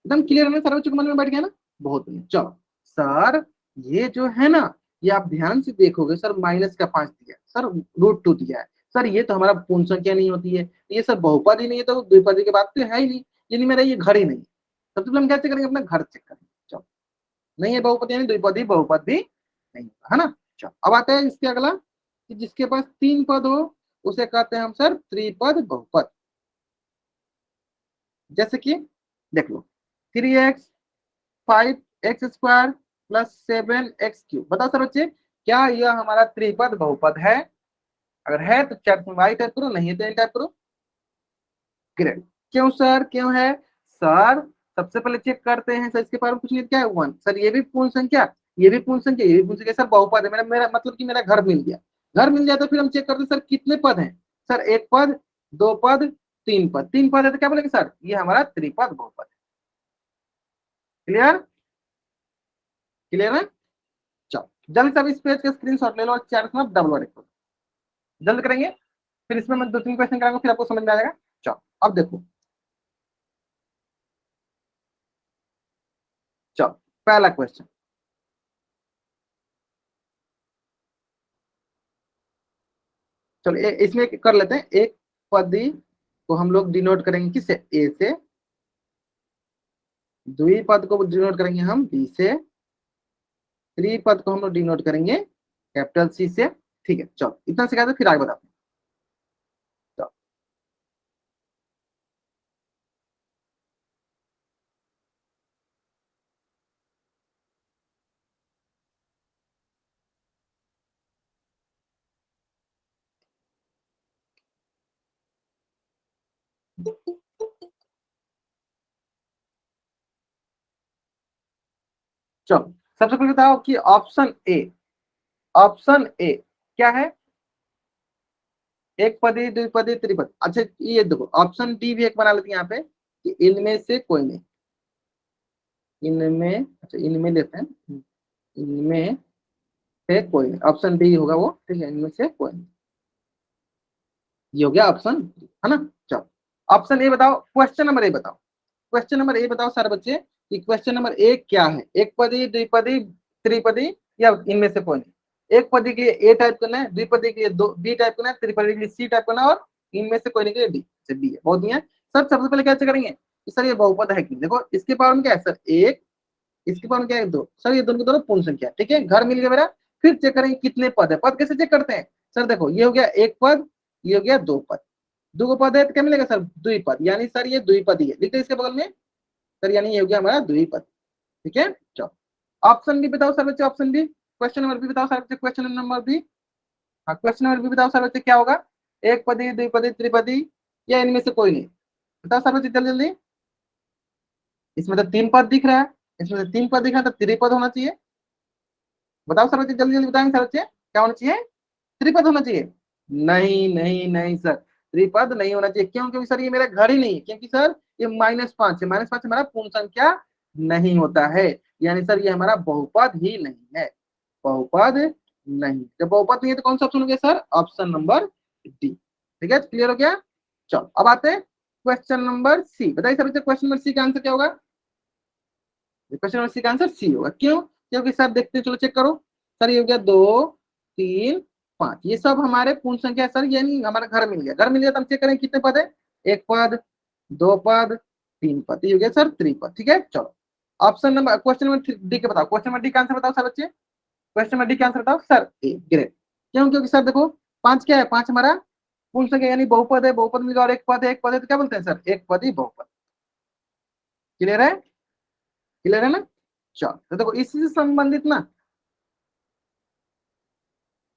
एकदम क्लियर है सर बच्चों को मन में बैठ गया ना, बहुत बढ़िया। चलो सर ये जो है ना, ये आप ध्यान से देखोगे सर -5 दिया है, सर √2 दिया है, सर ये तो हमारा पूर्ण संख्या नहीं होती है, ये सर बहुपद ही नहीं है, तो द्विपदी की बात तो है ही नहीं, यानी मेरा ये घर ही नहीं है। सबसे पहले हम क्या चेक करेंगे, अपना घर चेक करेंगे। चलो, नहीं है बहुपद यानी द्विपदी बहुपद भी नहीं होगा, है ना। चलो, अब आता है इसके अगला कि जिसके पास तीन पद हो उसे कहते हैं हम सर त्रिपद बहुपद। जैसे कि देख लो 3x⁵ + 7x³ बताओ सर बच्चे क्या यह हमारा त्रिपद बहुपद है? अगर है तो चैट में वाई टाइप करो, नहीं है तो एन टाइप करो। ग्रेट, क्यों सर, क्यों है सर? सबसे पहले चेक करते हैं सर, इसके बारे में कुछ नहीं, क्या है 1। सर ये भी पूर्ण संख्या, ये भी पूर्ण संख्या, ये भी पूर्ण संख्या, सर बहुपद है। मेरा मेरा मतलब कि मेरा घर मिल गया। घर मिल जाए तो फिर हम चेक करते हैं सर कितने पद हैं। सर एक पद, दो पद, तीन पद। तीन पद है तो क्या बोलेंगे सर, ये हमारा त्रिपद बहुपद है। क्लियर? क्लियर है? चलो जल्दी से अब इस पेज का स्क्रीनशॉट ले लो और चैट में डबल करो, जल्द करेंगे। फिर इसमें मैं 2-3 क्वेश्चन कराऊंगा, फिर आपको समझ में आ जाएगा। चलो अब देखो, चलो पहला क्वेश्चन, चलो इसमें कर लेते हैं। एक पदी को हम लोग डिनोट करेंगे किससे, ए से। द्विपद को डिनोट करेंगे हम बी से। त्रिपद को हम लोग डिनोट करेंगे कैपिटल C से। ठीक है, चलो इतना सिखा दो, फिर आगे बताते हैं। चलो चलो सबसे पहले बताओ कि ऑप्शन ए क्या है, एक पदी, द्विपदी, त्रिपद। अच्छा ये देखो ऑप्शन डी भी एक बना लेते हैं यहाँ पे कि इनमें से कोई नहीं, इनमें, अच्छा इनमें लेते हैं, इनमें से कोई नहीं, ऑप्शन डी होगा वो। ठीक है, इनमें से कोई नहीं, ये हो गया ऑप्शन, है ना। चलो ऑप्शन ए बताओ, क्वेश्चन नंबर ए बताओ, क्वेश्चन नंबर ए बताओ सारे बच्चे कि क्वेश्चन नंबर ए क्या है, एक पदी, द्विपदी, त्रिपदी या इनमें से कोई नहीं। एक पदी के लिए ए टाइप करना है, द्विपदी के लिए दो बी टाइप करना है, त्रिपदी के लिए सी टाइप करना है और इनमें से कोई नहीं के लिए डी से बी है। बहुत ही है सर। सबसे पहले क्या चेक करेंगे कि सर ये बहुपद है कि नहीं। देखो इसके पावर में क्या है सर एक, इसके पावर में क्या है दो। सर ये दोनों के दोनों पूर्ण संख्या है, ठीक है। घर मिल गया मेरा। फिर चेक करेंगे कितने पद है। पद कैसे चेक करते हैं सर, देखो ये हो गया एक पद, ये हो गया दो पद। दो पद है तो क्या मिलेगा सर द्विपद, यानी सर ये द्विपद ही है। लिखते हैं इसके बगल में सर, यानी ये हो गया हमारा द्विपद, ठीक है। चलो ऑप्शन बी बताओ सर बच्चे, option B question number B बताओ सर बच्चे, क्वेश्चन नंबर बी। हाँ क्वेश्चन नंबर बी बताओ सर बच्चे क्या होगा, एक पदी द्विपदी त्रिपदी या इनमें से कोई नहीं। बताओ सर बच्चे जल्दी जल्दी। इसमें तो तीन पद दिख रहा है, इसमें से तीन पद दिख रहा है तो त्रिपद होना चाहिए। बताओ सर बच्चे जल्दी जल्दी बताएंगे सर बच्चे क्या होना चाहिए, त्रिपद होना चाहिए। नहीं नहीं नहीं सर, त्रिपद नहीं होना चाहिए। क्यों, क्योंकि सर ये मेरा घर ही नहीं है, क्योंकि सर ये -5 है, -5 हमारा पूर्ण संख्या नहीं होता है, यानी सर ये हमारा बहुपद ही नहीं है, बहुपद नहीं। जब बहुपद नहीं है तो कौन सा ऑप्शन हो गया सर, ऑप्शन नंबर डी। ठीक है क्लियर हो गया। चलो अब आते हैं क्वेश्चन नंबर सी। बताइए सर क्वेश्चन नंबर सी का आंसर क्या होगा। क्वेश्चन नंबर सी का आंसर सी होगा। क्यों, क्योंकि सर देखते हैं, चलो चेक करो। सर ये हो गया 2 3 5, ये सब हमारे पूर्ण संख्या है सर, यानी हमारा घर मिल गया। घर मिल गया तो हम चेक करें कितने पद है, एक पद, दो पद, तीन पद, ये हो गया सर त्रिपद। ठीक है चलो option number, question number D के बताओ, क्वेश्चन नंबर डी का आंसर बताओ सर बच्चे, क्वेश्चन नंबर डी का आंसर बताओ सर ए ग्रेट। क्यों, क्योंकि सर देखो पांच क्या है, पांच हमारा पूर्ण संख्या यानी बहुपद है, बहुपद मिल गया और एक पद है, एक पद है तो क्या बोलते हैं सर एक पद ही बहुपद। क्लियर है, क्लियर है ना। चलो तो देखो इसी से संबंधित ना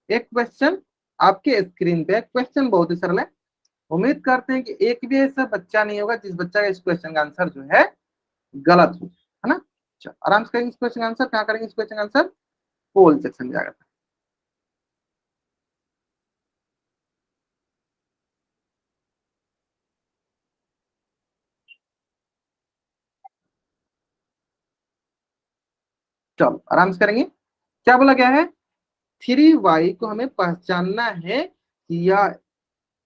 एक क्वेश्चन आपके स्क्रीन पे, क्वेश्चन बहुत ही सरल है। उम्मीद करते हैं कि एक भी ऐसा बच्चा नहीं होगा जिस बच्चा का इस क्वेश्चन का आंसर जो है गलत हो, है ना। चलो आराम से करेंगे इस क्वेश्चन का आंसर। कहाँ करेंगे इस क्वेश्चन का आंसर, पोल सेक्शन में जाकर। चलो आराम से करेंगे। क्या बोला गया है, 3y को हमें पहचानना है कि यह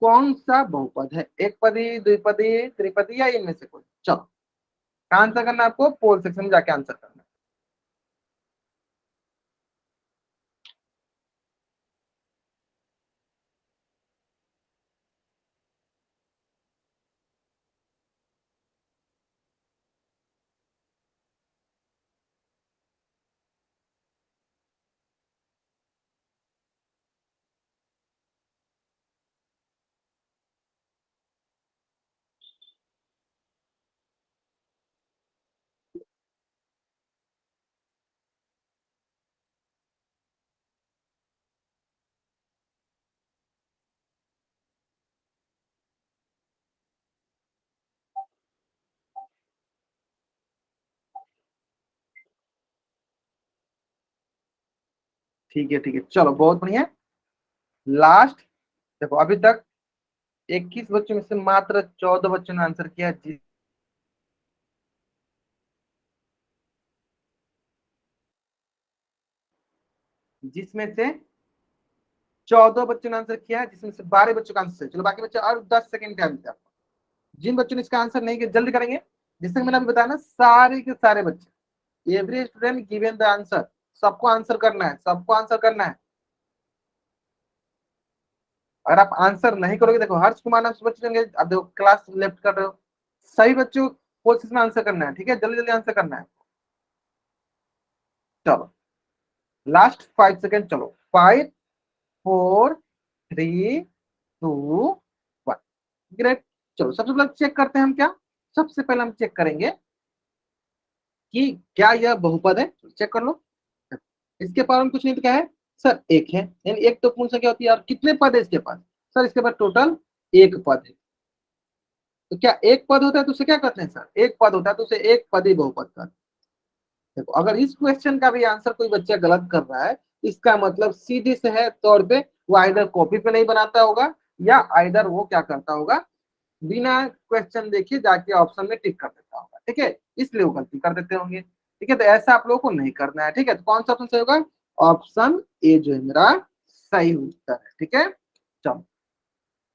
कौन सा बहुपद है, एक पदी द्विपदी त्रिपदी या इनमें से कोई। चलो आंसर करना है आपको, पोल सेक्शन में जाके आंसर करना है। ठीक है ठीक है चलो बहुत बढ़िया। लास्ट देखो अभी तक 21 बच्चों में से मात्र 14 बच्चों ने आंसर किया, जिसमें से 14 बच्चों ने आंसर किया है, जिसमें से 12 बच्चों का आंसर है। चलो बाकी बच्चे और 10 सेकंड टाइम दिया आपको। जिन बच्चों ने इसका आंसर नहीं किया जल्दी करेंगे, जिससे मैंने अभी बताया ना सारे के सारे बच्चे, every student given the answer, सबको आंसर करना है, सबको आंसर करना है। अगर आप आंसर नहीं करोगे, देखो हर्ष कुमार नाम से बच्चे होंगे, आप देखो क्लास लेफ्ट कर रहे हो, सही बच्चों कोशिश में आंसर करना है, ठीक है जल्दी जल्दी आंसर करना है। चलो लास्ट 5 सेकंड, चलो 5 4 3 2 1 ग्रेट। चलो सबसे पहले चेक करते हैं हम क्या, सबसे पहले हम चेक करेंगे कि क्या यह बहुपद है। चेक कर लो, इसके पास में कुछ नहीं तो क्या है सर एक है, यानी एक तो पूर्ण संख्या होती है। और कितने पद है इसके पास सर, इसके पास टोटल एक पद है। तो क्या एक पद होता है तो उसे क्या कहते हैं सर, एक पद होता है तो उसे एक पदी बहुपद कहते हैं। देखो अगर इस क्वेश्चन का भी आंसर कोई बच्चा गलत कर रहा है, इसका मतलब सीधे से है तौर पे वो आइदर कॉपी पे नहीं बनाता होगा या आइदर वो क्या करता होगा, बिना क्वेश्चन देखे जाके ऑप्शन में टिक कर देता होगा, ठीक है, इसलिए वो गलती कर देते होंगे। ठीक है तो ऐसा आप लोगों को नहीं करना है। ठीक है तो कौन सा ऑप्शन सही होगा, ऑप्शन ए जो है मेरा सही उत्तर है। ठीक है चलो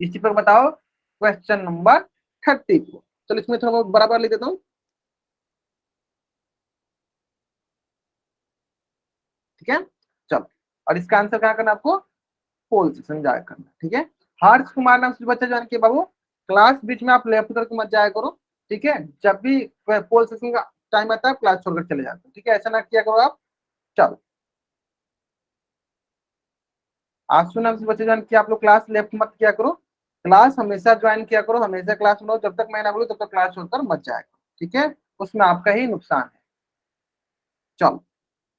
इसी पर बताओ क्वेश्चन नंबर 34। चलो इसमें थोड़ा बहुत बराबर लिख देता हूँ। ठीक है, चलो। और इसका आंसर कहाँ करना आपको, पोल सेक्शन जाया करना, ठीक है। हर्ष कुमार नाम से बच्चा जान के बाबू, क्लास बीच में आप लेफ्ट करके मत जाया करो, ठीक है। जब भी पोल सेक्शन का टाइम आता है क्लास छोड़कर चले जाते हैं, ठीक है, ऐसा ना किया करो आप। चलो, आंसू नाम से बच्चे जान कि आप लोग क्लास लेफ्ट मत किया करो, क्लास हमेशा ज्वाइन किया करो, हमेशा क्लास में रहो, जब तक मैं ना बोलूं तब तक क्लास छोड़कर मत जाया करो, ठीक है, उसमें आपका ही नुकसान है। चलो,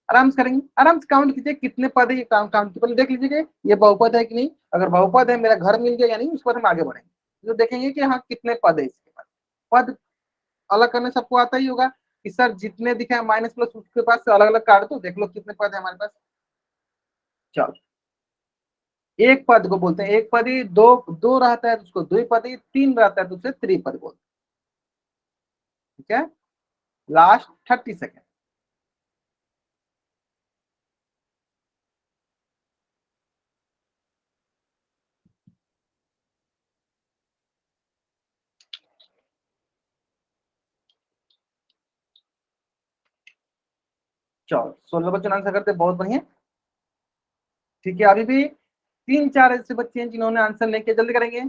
आराम से करेंगे, आराम से काउंट कीजिए कितने पद है, ये काउंट पहले देख लीजिएगा ये बहुपद है कि नहीं। अगर बहुपद है, मेरा घर मिल गया या नहीं, उस पर हम आगे बढ़ेंगे, तो देखेंगे कि हाँ कितने पद है इसके पास। पद अलग करने सबको आता ही होगा कि सर जितने दिखे माइनस प्लस उसके पास से अलग अलग काट दो, देख लो कितने पद है हमारे पास। चलो, एक पद को बोलते हैं एक पदी, दो दो रहता है तो उसको द्विपदी, तीन रहता है तो उसे त्रिपद बोलते हैं, ठीक है। Last 30 second. चलो, 16 बच्चों ने आंसर करते, बहुत बढ़िया, ठीक है। अभी भी 3-4 ऐसे बच्चे हैं जिन्होंने आंसर नहीं किया, जल्दी करेंगे,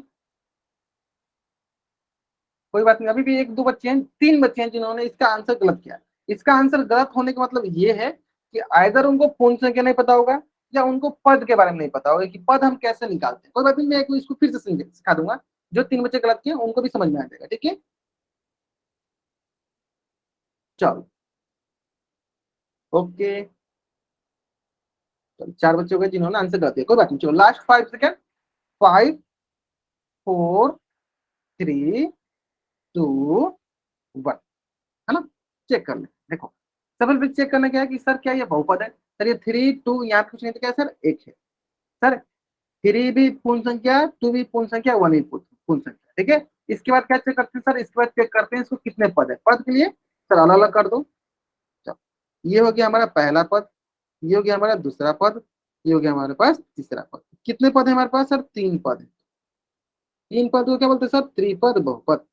कोई बात नहीं। अभी भी 1-2 बच्चे हैं, 3 बच्चे हैं जिन्होंने इसका आंसर गलत किया। इसका आंसर गलत होने का मतलब ये है कि आइदर उनको पूर्ण संख्या नहीं पता होगा, या उनको पद के बारे में नहीं पता होगा कि पद हम कैसे निकालते हैं। कोई बात नहीं, मैं इसको फिर से सिखा दूंगा, जो 3 बच्चे गलत किए उनको भी समझ में आ जाएगा, ठीक है। चलो, ओके, चलो 4 बच्चे हो गए जिन्होंने आंसर गलत किया, कोई बात नहीं। चलो, लास्ट 5 सेकेंड। 5, 4, 3, 2, 1, है ना। चेक कर ले, देखो, सबसे पहले चेक करना क्या है कि सर क्या ये बहुपद है। सर ये 3, 2 यहाँ पे कुछ नहीं, तो क्या है सर, एक है। सर 3 भी पूर्ण संख्या, 2 भी पूर्ण संख्या, 1 भी पूर्ण संख्या, ठीक है। इसके बाद क्या चेक करते हैं सर, इसके बाद चेक करते हैं इसको कितने पद है। पद के लिए सर अलग अलग कर दो। चलो, ये हो गया हमारा पहला पद, ये हो गया हमारा दूसरा पद, ये हो गया हमारे पास तीसरा पद। कितने पद है हमारे पास सर, 3 पद है। 3 पद को क्या बोलते हैं सर, त्रिपद बहुपद।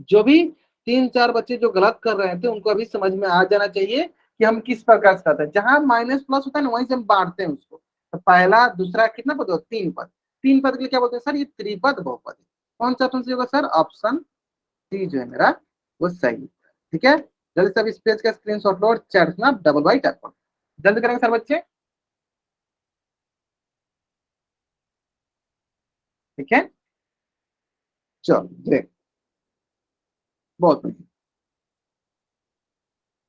जो भी 3-4 बच्चे जो गलत कर रहे थे उनको अभी समझ में आ जाना चाहिए कि हम किस प्रकार से करते हैं। जहां माइनस प्लस होता है ना, वहीं से हम बांटते हैं उसको। तो पहला दूसरा कितना पद हो, 3 पद। 3 पद के लिए क्या बोलते हैं सर, ये त्रिपद बहुपद है। कौन सा ऑप्शन सही होगा सर, ऑप्शन सी जो है मेरा वो सही है, ठीक है। जल्दी से अब इस पेज का स्क्रीनशॉट लो और चैट में डबल बाई टैप करो, जल्दी करेंगे सर बच्चे, ठीक है। चलो, ग्रेट, बहुत बढ़िया।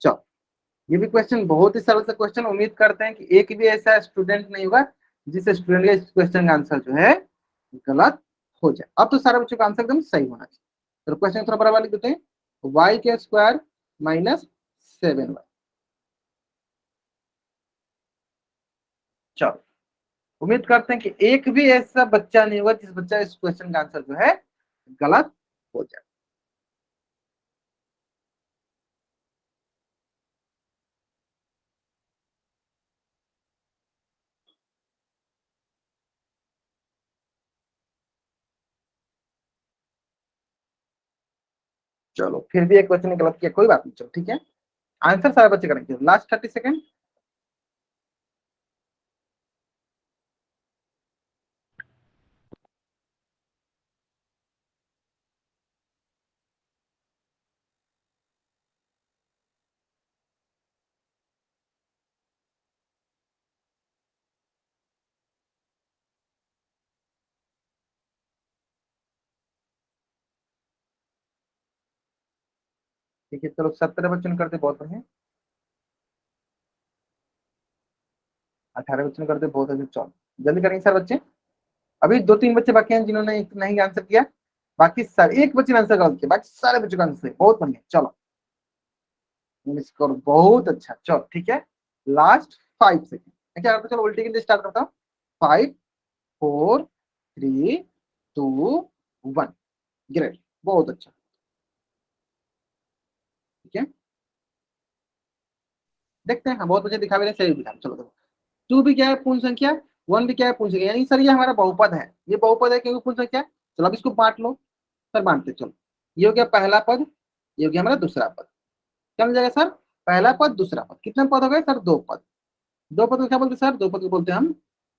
चलो, ये भी क्वेश्चन बहुत ही सरल सा क्वेश्चन, उम्मीद करते हैं कि एक भी ऐसा स्टूडेंट नहीं होगा जिस स्टूडेंट का इस क्वेश्चन का आंसर जो है गलत हो जाए। अब तो सारे बच्चों का आंसर एकदम सही होना चाहिए। तो क्वेश्चन थोड़ा बराबर लिख देते हैं, वाई के स्क्वायर माइनस 7y। चलो, उम्मीद करते हैं कि एक भी ऐसा बच्चा नहीं होगा जिस बच्चा इस क्वेश्चन का आंसर जो है गलत हो जाए। चलो, फिर भी एक बच्चे ने गलत किया, कोई बात नहीं, चलो ठीक है। आंसर सारे बच्चे करेंगे, लास्ट 30 सेकेंड। ठीक है, चलो 17 बच्चों ने करते, बहुत बढ़िया। 18 बच्चों ने करते, बहुत अच्छे, चलो जल्दी करेंगे सर बच्चे। अभी 2-3 बच्चे बाकी हैं जिन्होंने नहीं आंसर किया, बाकी सारे, एक बच्चे ने आंसर गलत किया, बाकी सारे बच्चों का आंसर सही, बहुत बढ़िया। चलो, स्कोर बहुत अच्छा, चलो ठीक है। लास्ट 5 सेकेंड, क्या करते, चलो उल्टी के लिए स्टार्ट करता हूँ। 5, 4, 3, 2, 1, ग्रेट, बहुत अच्छा, ठीक है। देखते हैं, हाँ बहुत अच्छे दिखा भी रहे, सही दिखा, चलो देखो। 2 भी क्या है, पूर्ण संख्या, 1 भी क्या है, पूर्ण संख्या, यानी सर ये हमारा बहुपद है, ये बहुपद है क्योंकि पूर्ण संख्या है। चलो अब इसको बांट लो, सर बांटते चलो। ये हो गया पहला पद, ये हो गया हमारा दूसरा पद। क्या मिल जाएगा सर, पहला पद दूसरा पद, कितने पद हो गए सर, 2 पद। दो पद को क्या बोलते हैं सर? दो पद को बोलते हैं हम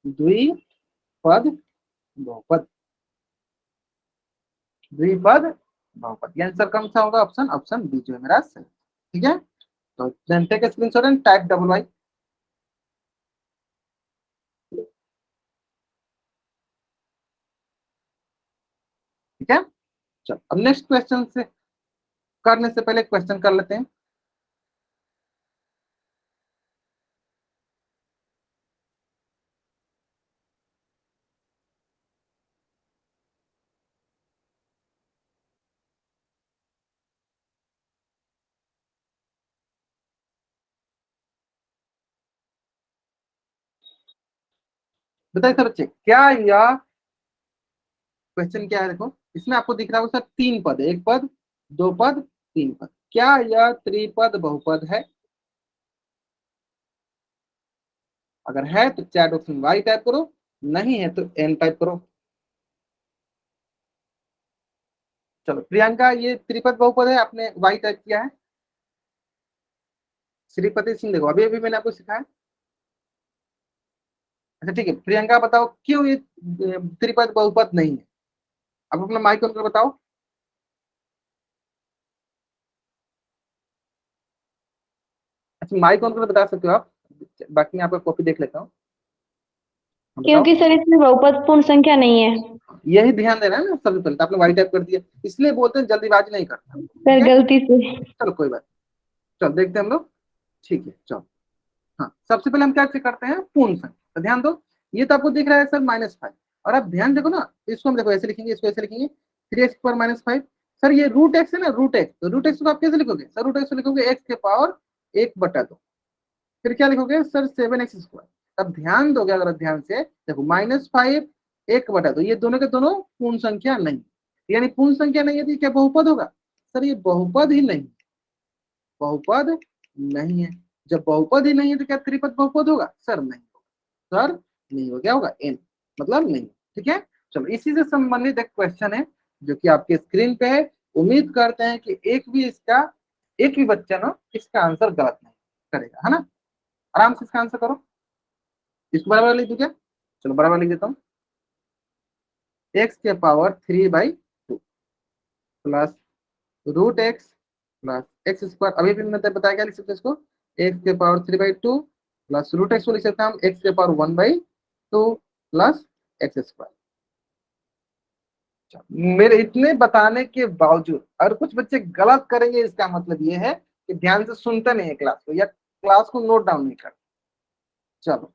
द्विपद बहुपद। द्विपद बहुपद, ये आंसर कौन सा होगा? ऑप्शन ऑप्शन बी जो है मेरा सही। ठीक है, तो then take screenshot and type double Y. ठीक है, चलो अब नेक्स्ट क्वेश्चन से करने से पहले क्वेश्चन कर लेते हैं। बताइए सर बच्चे, क्या यह क्वेश्चन क्या है? देखो इसमें आपको दिख रहा होगा सर तीन पद, एक पद, दो पद, तीन पद। क्या यह त्रिपद बहुपद है? अगर है तो चैट बॉक्स में वाई टाइप करो, नहीं है तो एन टाइप करो। चलो प्रियंका, ये त्रिपद बहुपद है, आपने वाई टाइप किया है। श्रीपति सिंह, देखो अभी अभी मैंने आपको सिखाया। अच्छा ठीक है, प्रियंका बताओ क्यों ये त्रिपद बहुपद नहीं है? अब अपना माइक ऑन कर बताओ। अच्छा माइक ऑन कर बता सकते हो आप, बाकी मैं आपका कॉपी देख लेता हूँ। हाँ, बताओ। क्योंकि सर इसमें बहुपद पूर्ण संख्या नहीं है। यही ध्यान देना है ना, सबसे पहले तो आपने वाई टाइप कर दिया, इसलिए बोलते हैं जल्दीबाजी नहीं करना। ठीक सर है, गलती से। चलो कोई बात, चलो देखते हैं हम लोग। ठीक है चलो। हाँ, सबसे पहले हम क्या चेक करते हैं? पूर्ण संख्या। तो ध्यान दो, ये तो आपको दिख रहा है सर -5, और आप ध्यान देखो ना, इसको हम देखो ऐसे लिखेंगे, इसको ऐसे लिखेंगे, 3x² - 5। सर ये रूट एक्स है ना, रूट एक्स, तो रूट एक्स को आप कैसे लिखोगे सर? रूट एक्स को लिखोगे x⁻1/2। फिर क्या लिखोगे सर? 7x²। अब ध्यान दोगे अगर ध्यान से देखो, -5 1/2, ये दोनों के दोनों पूर्ण संख्या नहीं, यानी पूर्ण संख्या नहीं है तो ये क्या बहुपद होगा? सर ये बहुपद ही नहीं, बहुपद नहीं है। जब बहुपद ही नहीं है तो क्या त्रिपद बहुपद होगा? सर नहीं होगा, सर नहीं हो, क्या होगा? एन, मतलब नहीं। ठीक है, चलो इसी से संबंधित एक क्वेश्चन है जो कि आपके स्क्रीन पे है। उम्मीद करते हैं कि एक भी बच्चा ना इसका आंसर गलत नहीं करेगा, है ना? आराम से इसका आंसर करो। इसको बराबर लिख दूं क्या? चलो बराबर लिख देता हूँ। x⁻3/2 plus √x plus x²। अभी भी मैंने बताया, क्या लिख सकते हैं इसको? x⁻3/2 प्लस √x को लिख सकते हैं हम x⁻1/2 प्लस x²। मेरे इतने बताने के बावजूद अगर कुछ बच्चे गलत करेंगे, इसका मतलब ये है कि ध्यान से सुनते नहीं है क्लास को, या क्लास को नोट डाउन नहीं करते। चलो,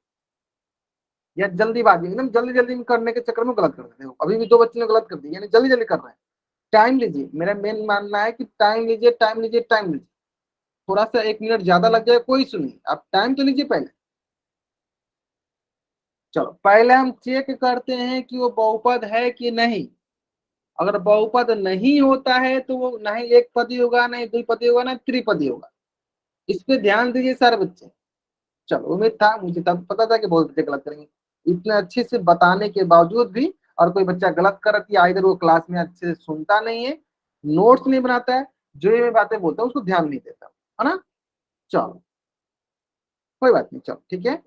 या जल्दीबाजी, एकदम जल्दी जल्दी में करने के चक्कर में गलत कर देते हो। अभी भी दो बच्चे ने गलत कर दिया, यानी जल्दी जल्दी कर रहे हैं। टाइम लीजिए, मेरा मेन मानना है कि टाइम लीजिए, टाइम लीजिए, टाइम लीजिए। थोड़ा सा 1 मिनट ज्यादा लग जाए कोई सुनिए, आप टाइम तो लीजिए पहले। चलो पहले हम चेक करते हैं कि वो बहुपद है कि नहीं। अगर बहुपद नहीं होता है तो वो ना ही एक पदी होगा, ना ही द्विपदी होगा, ना त्रिपदी होगा। इस पे ध्यान दीजिए सारे बच्चे। चलो, उम्मीद था, मुझे तब पता था कि बहुत बच्चे गलत करेंगे, इतने अच्छे से बताने के बावजूद भी। और कोई बच्चा गलत कर दिया, इधर वो क्लास में अच्छे से सुनता नहीं है, नोट्स नहीं बनाता है, जो ये बातें बोलता है उसको ध्यान नहीं देता, है ना? चलो कोई बात नहीं, चलो ठीक है।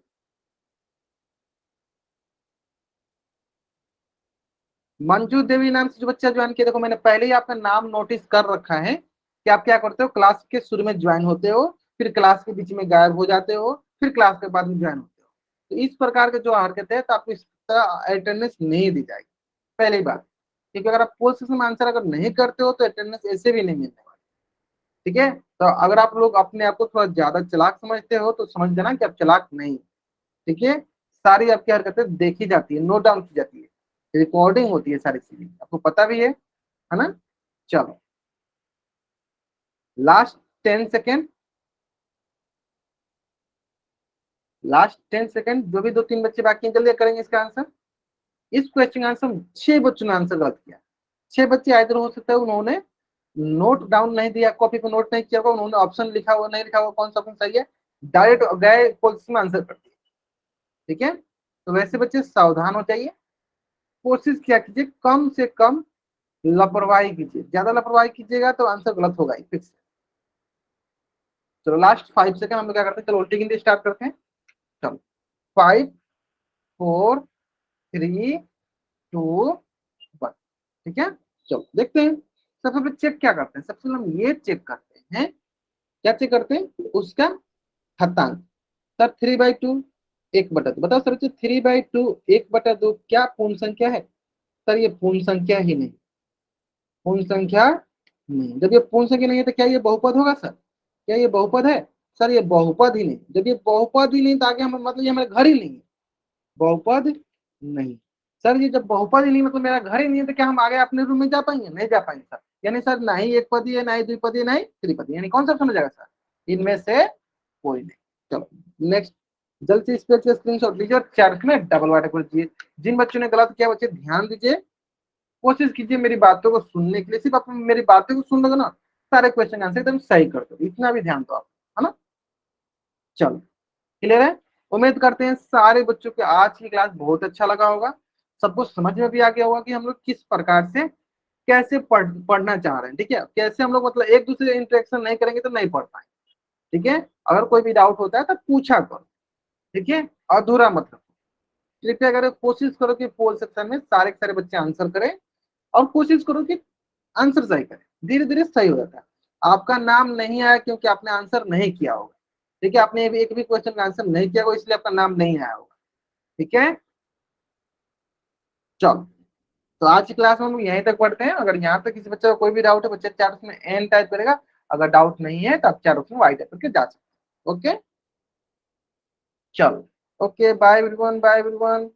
मंजू देवी नाम से जो बच्चा ज्वाइन किया, देखो मैंने पहले ही आपका नाम नोटिस कर रखा है कि आप क्या करते हो, क्लास के शुरू में ज्वाइन होते हो, फिर क्लास के बीच में गायब हो जाते हो, फिर क्लास के बाद में ज्वाइन होते हो। तो इस प्रकार के जो हरकत है तो आपको इस तरह अटेंडेंस नहीं दी जाएगी, पहली बात। क्योंकि अगर आप पोस्ट सेशन में आंसर अगर नहीं करते हो तो अटेंडेंस ऐसे भी नहीं मिलने वाली। ठीक है, तो अगर आप लोग अपने आप को थोड़ा ज्यादा चालाक समझते हो तो समझ देना कि आप चालाक नहीं। ठीक है, सारी आपकी हरकतें देखी जाती है, नोट डाउन की जाती है, रिकॉर्डिंग होती है सारी चीजें, आपको पता भी है ना? चलो, लास्ट 10 सेकेंड, लास्ट 10 सेकेंड। जो भी दो तीन बच्चे बाकी हैं जल्दी करेंगे इसका आंसर। इस क्वेश्चन का आंसर 6 बच्चों ने आंसर गलत किया। 6 बच्चे इधर हो सकता है उन्होंने नोट डाउन नहीं दिया, कॉपी को नोट नहीं किया होगा, उन्होंने ऑप्शन लिखा हुआ नहीं लिखा हुआ, कौन सा ऑप्शन सही है, डायरेक्ट गए पॉलिसी में आंसर कर दिया। ठीक है, तो वैसे बच्चे सावधान हो जाइए। कोशिश किया कीजिए कम से कम लापरवाही कीजिए, ज्यादा लापरवाही कीजिएगा तो आंसर गलत होगा ही फिक्स। चलो लास्ट 5 सेकंड हम लोग क्या करते हैं, चलो उल्टी गिनती स्टार्ट करते हैं। चलो 5 4 3 2 1। ठीक है, चलो देखते हैं। सबसे पहले चेक क्या करते हैं, सबसे पहले हम ये चेक करते हैं, क्या चेक करते हैं, उसका घातांक। सर 3/2 1/2, बताओ सर 3/2 1/2 क्या पूर्ण संख्या है? सर ये पूर्ण संख्या ही नहीं, पूर्ण संख्या नहीं। जब ये पूर्ण संख्या नहीं है तो क्या ये बहुपद होगा सर? क्या ये बहुपद है? सर ये बहुपद ही नहीं। जब ये बहुपद ही नहीं तो आगे हम मतलब ये हमारे घर ही नहीं है, बहुपद नहीं। सर ये जब बहुपद ही नहीं मतलब मेरा घर ही नहीं है तो क्या हम आगे अपने रूम में जा पाएंगे? नहीं जा पाएंगे सर। यानी सर ना ही एक पदी है, ना ही द्विपदी है, ना ही त्रिपदी, यानी कौन सा समझ जाएगा सर? इनमें से कोई नहीं। चलो नेक्स्ट, जल्द से इस पेज का स्क्रीनशॉट लीजिए और चार्ट में डबल वाटर कर दीजिए। जिन बच्चों ने गलत किया बच्चे ध्यान दीजिए, कोशिश कीजिए मेरी बातों को सुनने के लिए। सिर्फ आप मेरी बातों को सुन लोगे ना, सारे क्वेश्चन आंसर एकदम सही कर दो, इतना भी ध्यान दो आप, है ना। चलो क्लियर है। उम्मीद करते हैं सारे बच्चों के आज की क्लास बहुत अच्छा लगा होगा, सबको समझ में भी आ गया होगा कि हम लोग किस प्रकार से कैसे पढ़ना चाह रहे हैं। ठीक है, कैसे हम लोग मतलब एक दूसरे इंटरेक्शन नहीं करेंगे तो नहीं पढ़ पाएंगे। ठीक है, अगर कोई भी डाउट होता है तो पूछा करो। ठीक है, अधूरा मतलब कृपया करो, कोशिश करो कि पोल सेक्शन में सारे के सारे बच्चे आंसर करें, और कोशिश करो कि आंसर सही करें। धीरे धीरे सही हो जाता है। आपका नाम नहीं आया क्योंकि आपने आंसर नहीं किया होगा। ठीक है, आपने एक भी क्वेश्चन का आंसर नहीं किया होगा इसलिए आपका नाम नहीं आया होगा। ठीक है, चलो तो आज की क्लास में हम लोग यहीं तक पढ़ते हैं। अगर यहाँ पे किसी बच्चे को कोई भी डाउट है, बच्चे चार ऑप्शन में एन टाइप करेगा। अगर डाउट नहीं है तो आप चार ऑप्शन वाई टाइप करके जा सकते हैं। ओके, चलो, okay, bye everyone, bye everyone.